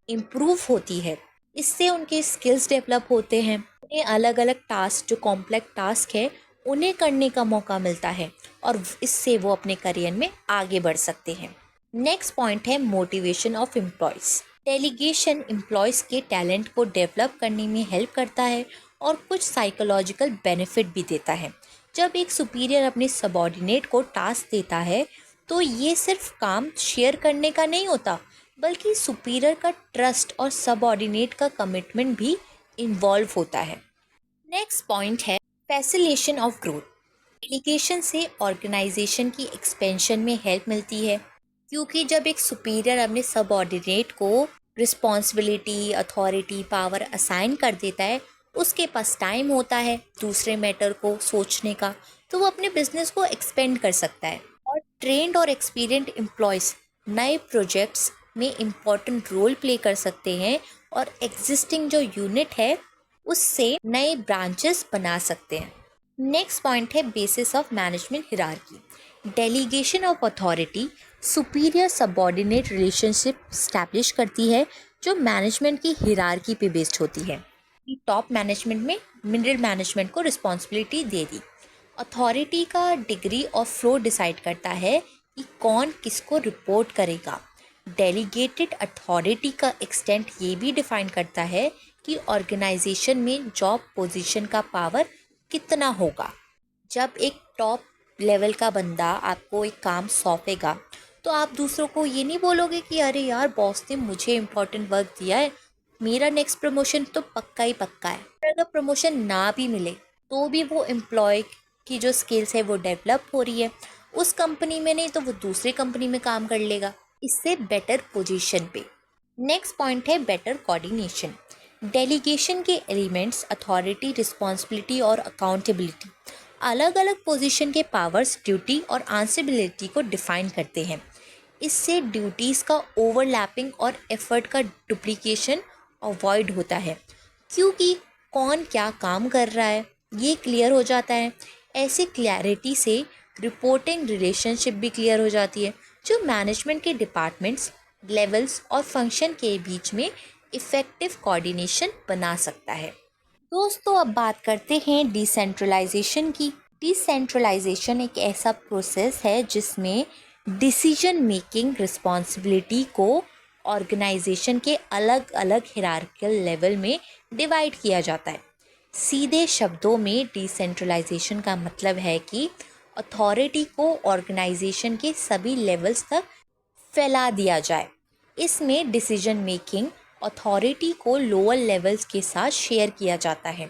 इम्प्रूव होती है। इससे उनके स्किल्स डेवलप होते हैं, उन्हें अलग अलग टास्क, जो कॉम्प्लेक्स टास्क है उन्हें करने का मौका मिलता है और इससे वो अपने करियर में आगे बढ़ सकते हैं। नेक्स्ट पॉइंट है motivation of employees. Delegation employees के टैलेंट को डेवलप करने में हेल्प करता है और कुछ साइकोलॉजिकल बेनिफिट भी देता है। जब एक सुपीरियर अपने सबऑर्डिनेट को टास्क देता है तो ये सिर्फ काम शेयर करने का नहीं होता, बल्कि सुपीरियर का ट्रस्ट और सबऑर्डिनेट का कमिटमेंट भी इन्वॉल्व होता है। नेक्स्ट पॉइंट है फैसिलिटेशन ऑफ ग्रोथ। डेलीगेशन से ऑर्गेनाइजेशन की एक्सपेंशन में हेल्प मिलती है, क्योंकि जब एक सुपीरियर अपने सबऑर्डिनेट को रिस्पॉन्सिबिलिटी, अथॉरिटी, पावर असाइन कर देता है, उसके पास टाइम होता है दूसरे मैटर को सोचने का, तो वो अपने बिजनेस को एक्सपेंड कर सकता है। और ट्रेंड और एक्सपीरियंस्ड एम्प्लॉयज़ नए प्रोजेक्ट्स में इम्पॉर्टेंट रोल प्ले कर सकते हैं और एग्जिस्टिंग जो यूनिट है उससे नए ब्रांचेस बना सकते हैं। नेक्स्ट पॉइंट है basis of management hierarchy. Delegation of authority superior subordinate relationship establish करती है, जो मैनेजमेंट की हिरार्की पे बेस्ड होती है। टॉप मैनेजमेंट में मिडिल मैनेजमेंट को रिस्पॉन्सिबिलिटी दे दी। अथॉरिटी का डिग्री और फ्लो डिसाइड करता है कि कौन किसको रिपोर्ट करेगा। डेलीगेटेड अथॉरिटी का एक्सटेंट ये भी डिफाइन करता है कि ऑर्गेनाइजेशन में जॉब पोजीशन का पावर कितना होगा। जब एक टॉप लेवल का बंदा आपको एक काम सौंपेगा तो आप दूसरों को ये नहीं बोलोगे कि अरे यार बॉस ने मुझे इम्पोर्टेंट वर्क दिया है, मेरा नेक्स्ट प्रमोशन तो पक्का ही पक्का है। अगर प्रमोशन ना भी मिले तो भी वो एम्प्लॉय की जो स्किल्स है वो डेवलप हो रही है, उस कंपनी में नहीं तो वो दूसरी कंपनी में काम कर लेगा, इससे बेटर पोजीशन पे। नेक्स्ट पॉइंट है बेटर कोऑर्डिनेशन। डेलीगेशन के एलिमेंट्स अथॉरिटी, रिस्पॉन्सिबिलिटी और अकाउंटेबिलिटी अलग अलग पोजीशन के पावर्स, ड्यूटी और आंसरेबिलिटी को डिफाइन करते हैं। इससे ड्यूटीज़ का ओवरलैपिंग और एफर्ट का डुप्लीकेशन अवॉइड होता है, क्योंकि कौन क्या काम कर रहा है ये क्लियर हो जाता है। ऐसे क्लैरिटी से रिपोर्टिंग रिलेशनशिप भी क्लियर हो जाती है, जो मैनेजमेंट के डिपार्टमेंट्स, लेवल्स और फंक्शन के बीच में इफ़ेक्टिव कोऑर्डिनेशन बना सकता है। दोस्तों अब बात करते हैं डिसेंट्रलाइजेशन की। डिसेंट्रलाइजेशन एक ऐसा प्रोसेस है जिसमें डिसीजन मेकिंग रिस्पॉन्सिबिलिटी को ऑर्गेनाइजेशन के अलग अलग हिरार्किकल लेवल में डिवाइड किया जाता है। सीधे शब्दों में डिसेंट्रलाइजेशन का मतलब है कि अथॉरिटी को ऑर्गेनाइजेशन के सभी लेवल्स तक फैला दिया जाए। इसमें डिसीजन मेकिंग अथॉरिटी को लोअर लेवल्स के साथ शेयर किया जाता है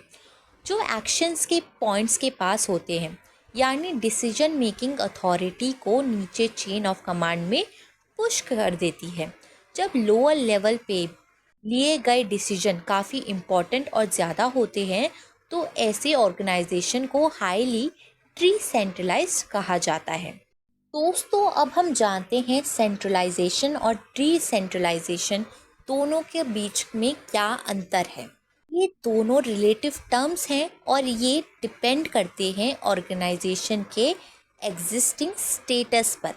जो एक्शंस के पॉइंट्स के पास होते हैं, यानी डिसीजन मेकिंग अथॉरिटी को नीचे चेन ऑफ कमांड में पुश कर देती है। जब लोअर लेवल पे लिए गए डिसीजन काफ़ी इम्पोर्टेंट और ज़्यादा होते हैं तो ऐसे ऑर्गेनाइजेशन को हाईली डिसेंट्रलाइज्ड कहा जाता है। दोस्तों, अब हम जानते हैं सेंट्रलाइजेशन और डिसेंट्रलाइजेशन दोनों के बीच में क्या अंतर है। ये दोनों रिलेटिव टर्म्स हैं और ये डिपेंड करते हैं ऑर्गेनाइजेशन के एग्जिस्टिंग स्टेटस पर।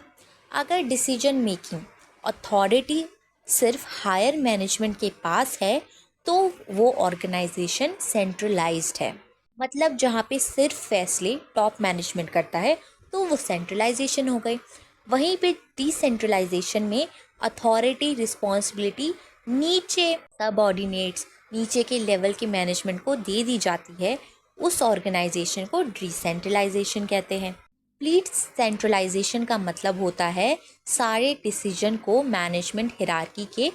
अगर डिसीजन मेकिंग अथॉरिटी सिर्फ हायर मैनेजमेंट के पास है तो वो ऑर्गेनाइजेशन सेंट्रलाइज्ड है। मतलब जहाँ पे सिर्फ फैसले टॉप मैनेजमेंट करता है तो वो सेंट्रलाइजेशन हो गई। वहीं पे डिसेंट्रलाइजेशन में अथॉरिटी रिस्पॉन्सिबिलिटी नीचे सबऑर्डिनेट्स नीचे के लेवल के मैनेजमेंट को दे दी जाती है। उस ऑर्गेनाइजेशन को डिसेंट्रलाइजेशन कहते हैं। कंप्लीट सेंट्रलाइजेशन का मतलब होता है सारे डिसीजन को मैनेजमेंट हिरार्की के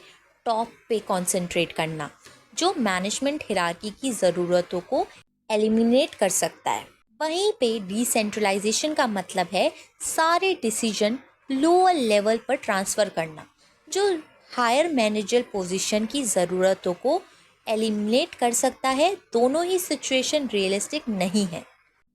टॉप पे कंसंट्रेट करना, जो मैनेजमेंट हिरार्की की ज़रूरतों को एलिमिनेट कर सकता है। वहीं पे डिसेंट्रलाइजेशन का मतलब है सारे डिसीजन लोअर लेवल पर ट्रांसफ़र करना, जो हायर मैनेजर पोजीशन की ज़रूरतों को एलिमिनेट कर सकता है। दोनों ही सिचुएशन रियलिस्टिक नहीं है,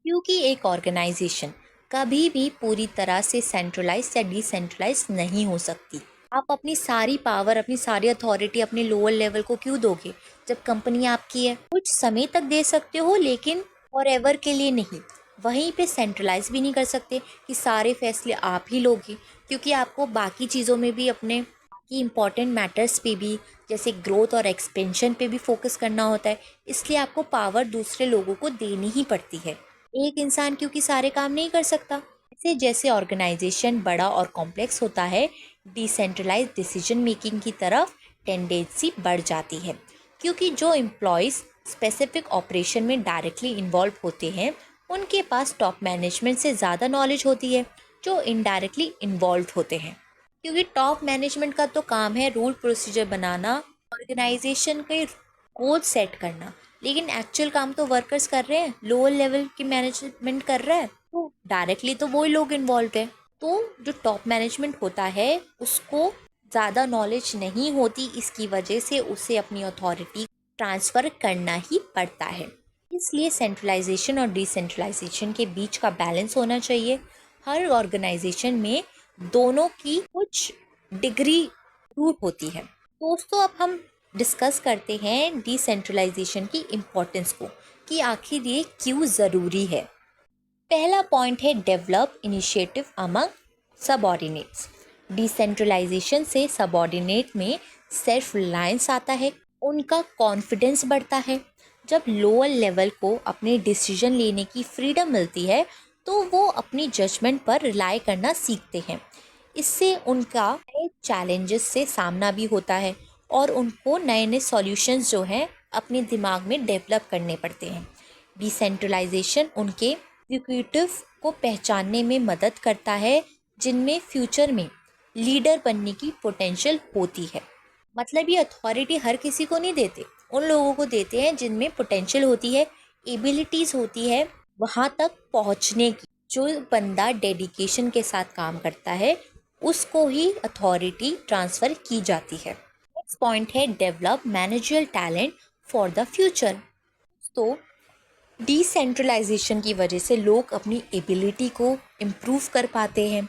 क्योंकि एक ऑर्गेनाइजेशन कभी भी पूरी तरह से सेंट्रलाइज या डिसेंट्रलाइज नहीं हो सकती। आप अपनी सारी पावर, अपनी सारी अथॉरिटी अपने लोअर लेवल को क्यों दोगे जब कंपनी आपकी है? कुछ समय तक दे सकते हो लेकिन फॉरएवर के लिए नहीं। वहीं पे सेंट्रलाइज भी नहीं कर सकते कि सारे फैसले आप ही लोगे, क्योंकि आपको बाकी चीज़ों में भी अपने बाकी इम्पॉर्टेंट मैटर्स पे भी, जैसे ग्रोथ और एक्सपेंशन पे भी फोकस करना होता है। इसलिए आपको पावर दूसरे लोगों को देनी ही पड़ती है। एक इंसान क्योंकि सारे काम नहीं कर सकता। जैसे जैसे ऑर्गेनाइजेशन बड़ा और कॉम्प्लेक्स होता है, डिसेंट्रलाइज डिसीजन मेकिंग की तरफ टेंडेंसी बढ़ जाती है, क्योंकि जो एम्प्लॉयज़ स्पेसिफिक ऑपरेशन में डायरेक्टली इन्वॉल्व होते हैं उनके पास टॉप मैनेजमेंट से ज़्यादा नॉलेज होती है जो इनडायरेक्टली इन्वॉल्व होते हैं। क्योंकि टॉप मैनेजमेंट का तो काम है रूल प्रोसीजर बनाना, ऑर्गेनाइजेशन के गोल सेट करना, लेकिन एक्चुअल काम तो वर्कर्स कर रहे हैं, लोअर लेवल की मैनेजमेंट कर रहा है, तो डायरेक्टली तो वही लोग इन्वॉल्व है। तो जो टॉप मैनेजमेंट होता है उसको ज़्यादा नॉलेज नहीं होती, इसकी वजह से उसे अपनी अथॉरिटी ट्रांसफ़र करना ही पड़ता है। इसलिए सेंट्रलाइजेशन और डिसेंट्रलाइजेशन के बीच का बैलेंस होना चाहिए। हर ऑर्गेनाइजेशन में दोनों की कुछ डिग्री जरूर होती है। दोस्तों, अब हम डिस्कस करते हैं डिसेंट्रलाइजेशन की इम्पोर्टेंस को, कि आखिर ये क्यों ज़रूरी है। पहला पॉइंट है develop initiative among subordinates. Decentralisation से सबऑर्डिनेट में सेल्फ रिलायंस आता है, उनका कॉन्फिडेंस बढ़ता है। जब लोअर लेवल को अपने डिसीजन लेने की फ्रीडम मिलती है तो वो अपनी जजमेंट पर रिलाई करना सीखते हैं। इससे उनका नए चैलेंजेस से सामना भी होता है और उनको नए नए सॉल्यूशंस जो हैं अपने दिमाग में डेवलप करने पड़ते हैं। डिसेंट्रलाइजेशन उनके एग्जीक्यूटिव को पहचानने में मदद करता है जिनमें फ्यूचर में लीडर बनने की पोटेंशियल होती है। मतलब ये अथॉरिटी हर किसी को नहीं देते, उन लोगों को देते हैं जिनमें पोटेंशियल होती है, एबिलिटीज़ होती है वहाँ तक पहुँचने की। जो बंदा डेडिकेशन के साथ काम करता है उसको ही अथॉरिटी ट्रांसफ़र की जाती है। नेक्स्ट पॉइंट है develop managerial talent for the future. तो डिसेंट्रलाइजेशन की वजह से लोग अपनी एबिलिटी को इम्प्रूव कर पाते हैं,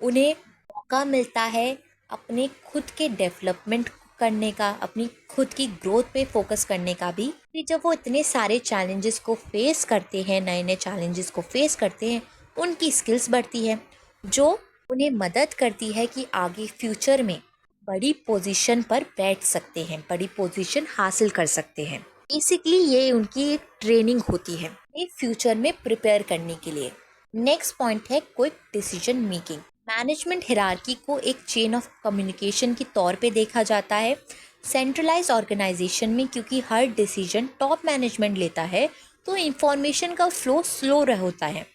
उन्हें मौका मिलता है अपने खुद के डेवलपमेंट करने का, अपनी खुद की ग्रोथ पे फोकस करने का भी। जब वो इतने सारे चैलेंजेस को फेस करते हैं, नए नए चैलेंजेस को फेस करते हैं, उनकी स्किल्स बढ़ती है जो उन्हें मदद करती है कि आगे फ्यूचर में बड़ी पोजीशन पर बैठ सकते हैं, बड़ी पोजीशन हासिल कर सकते हैं। बेसिकली ये उनकी एक ट्रेनिंग होती है एक फ्यूचर में प्रिपेयर करने के लिए। नेक्स्ट पॉइंट है quick decision making. Management hierarchy को एक चेन ऑफ कम्युनिकेशन के तौर पे देखा जाता है। सेंट्रलाइज ऑर्गेनाइजेशन में क्योंकि हर डिसीजन टॉप मैनेजमेंट लेता है तो इंफॉर्मेशन का फ्लो स्लो होता है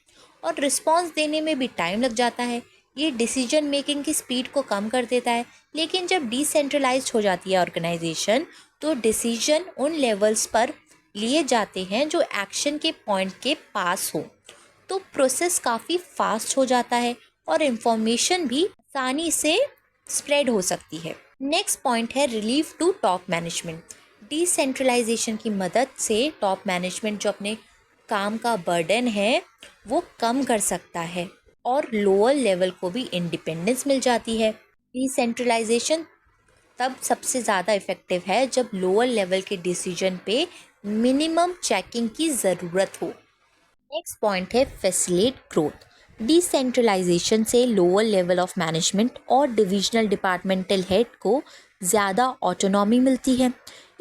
और रिस्पॉन्स देने में भी टाइम लग जाता है। ये डिसीजन मेकिंग की स्पीड को कम कर देता है। लेकिन जब डिसेंट्रलाइज्ड हो जाती है ऑर्गेनाइजेशन, तो डिसीजन उन लेवल्स पर लिए जाते हैं जो एक्शन के पॉइंट के पास हो, तो प्रोसेस काफ़ी फास्ट हो जाता है और इन्फॉर्मेशन भी आसानी से स्प्रेड हो सकती है। नेक्स्ट पॉइंट है relief to top management. Decentralisation की मदद से टॉप मैनेजमेंट जो अपने काम का बर्डन है वो कम कर सकता है और लोअर लेवल को भी इंडिपेंडेंस मिल जाती है। डिसेंट्रलाइजेशन तब सबसे ज़्यादा इफ़ेक्टिव है जब लोअर लेवल के डिसीजन पे मिनिमम चेकिंग की ज़रूरत हो। नेक्स्ट पॉइंट है फैसिलिटेट ग्रोथ। डिसेंट्रलाइजेशन से लोअर लेवल ऑफ मैनेजमेंट और डिविजनल डिपार्टमेंटल हेड को ज़्यादा ऑटोनॉमी मिलती है।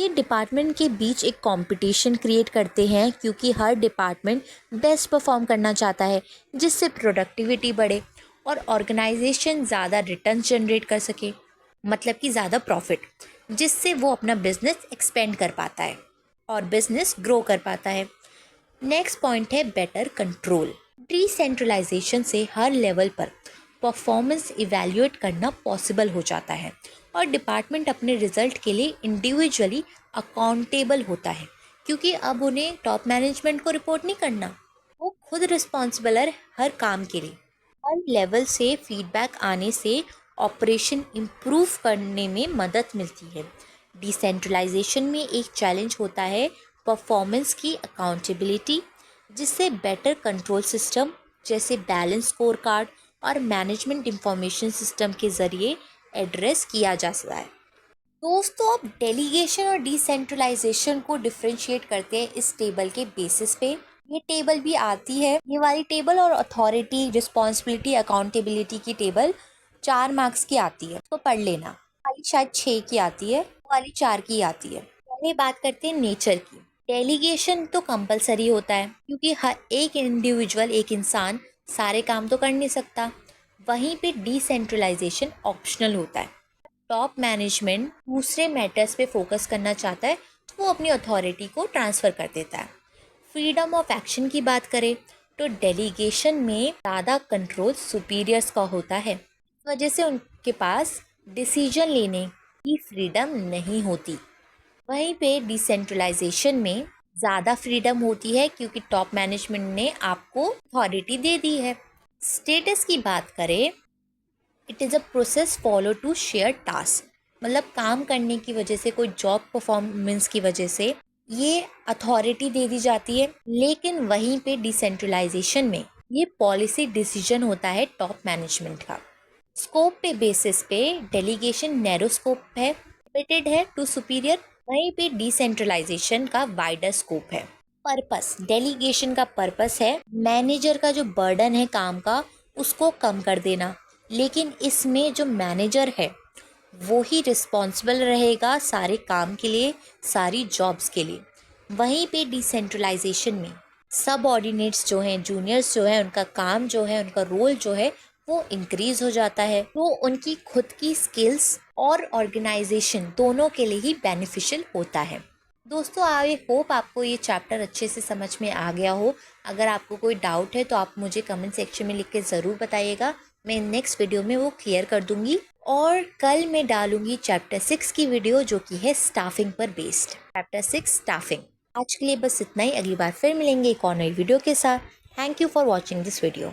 ये डिपार्टमेंट के बीच एक कंपटीशन क्रिएट करते हैं क्योंकि हर डिपार्टमेंट बेस्ट परफॉर्म करना चाहता है, जिससे प्रोडक्टिविटी बढ़े और ऑर्गेनाइजेशन ज़्यादा रिटर्न जनरेट कर सके, मतलब कि ज़्यादा प्रॉफिट, जिससे वो अपना बिजनेस एक्सपेंड कर पाता है और बिजनेस ग्रो कर पाता है। नेक्स्ट पॉइंट है बेटर कंट्रोल। डिसेंट्रलाइजेशन से हर लेवल पर परफॉर्मेंस इवैल्यूएट करना पॉसिबल हो जाता है और डिपार्टमेंट अपने रिजल्ट के लिए इंडिविजुअली अकाउंटेबल होता है, क्योंकि अब उन्हें टॉप मैनेजमेंट को रिपोर्ट नहीं करना, वो खुद रिस्पॉन्सिबल है हर काम के लिए। हर लेवल से फीडबैक आने से ऑपरेशन इम्प्रूव करने में मदद मिलती है। डिसेंट्रलाइजेशन में एक चैलेंज होता है परफॉर्मेंस की अकाउंटेबिलिटी, जिससे बेटर कंट्रोल सिस्टम जैसे बैलेंस स्कोर कार्ड और मैनेजमेंट इंफॉर्मेशन सिस्टम के ज़रिए एड्रेस किया जा सकता है। दोस्तों, अब डेलीगेशन और डिसेंट्रलाइजेशन को डिफ्रेंशिएट करते हैं इस टेबल के बेसिस पे। ये टेबल भी आती है, ये वाली टेबल और अथॉरिटी, रिस्पॉन्सिबिलिटी, अकाउंटेबिलिटी की टेबल 4 मार्क्स की आती है, तो पढ़ लेना। वाली शायद 6 की आती है, वाली 4 की आती है। पहले बात करते हैं नेचर की। डेलीगेशन तो कंपलसरी होता है क्योंकि हर एक इंडिविजुअल, एक इंसान सारे काम तो कर नहीं सकता। वहीं पे डिसेंट्रलाइजेशन ऑप्शनल होता है। टॉप मैनेजमेंट दूसरे मैटर्स पे फोकस करना चाहता है तो वो अपनी अथॉरिटी को ट्रांसफ़र कर देता है। फ्रीडम ऑफ एक्शन की बात करें तो डेलीगेशन में ज़्यादा कंट्रोल सुपीरियर्स का होता है, इस वजह से उनके पास डिसीजन लेने की फ्रीडम नहीं होती। वहीं पे डिसेंट्रलाइजेशन में ज़्यादा फ्रीडम होती है क्योंकि टॉप मैनेजमेंट ने आपको अथॉरिटी दे दी है। स्टेटस की बात करें, it is a process follow to share task, मतलब काम करने की वजह से, कोई जॉब परफॉर्मेंस की वजह से ये अथॉरिटी दे दी जाती है। लेकिन वहीं पे डिसेंट्रलाइजेशन में ये पॉलिसी डिसीजन होता है टॉप मैनेजमेंट का। स्कोप पे बेसिस पे डेलीगेशन नैरो स्कोप है, लिमिटेड है टू सुपीरियर। वहीं पे डिसेंट्रलाइजेशन का वाइडर स्कोप है। पर्पस, डेलीगेशन का पर्पस है मैनेजर का जो बर्डन है काम का उसको कम कर देना, लेकिन इसमें जो मैनेजर है वो ही रिस्पॉन्सिबल रहेगा सारे काम के लिए, सारी जॉब्स के लिए। वहीं पे डिसेंट्रलाइजेशन में सब ऑर्डिनेट्स जो हैं, जूनियर्स जो हैं, उनका काम जो है, उनका रोल जो है वो इंक्रीज हो जाता है, तो उनकी खुद की स्किल्स और ऑर्गेनाइजेशन दोनों के लिए ही बेनिफिशियल होता है। दोस्तों, आई होप आपको ये चैप्टर अच्छे से समझ में आ गया हो। अगर आपको कोई डाउट है तो आप मुझे कमेंट सेक्शन में लिख के ज़रूर बताइएगा, मैं नेक्स्ट वीडियो में वो क्लियर कर दूंगी। और कल मैं डालूंगी चैप्टर 6 की वीडियो जो कि है स्टाफिंग पर बेस्ड, चैप्टर 6 स्टाफिंग। आज के लिए बस इतना ही, अगली बार फिर मिलेंगे एक और नई वीडियो के साथ। Thank you for watching this video.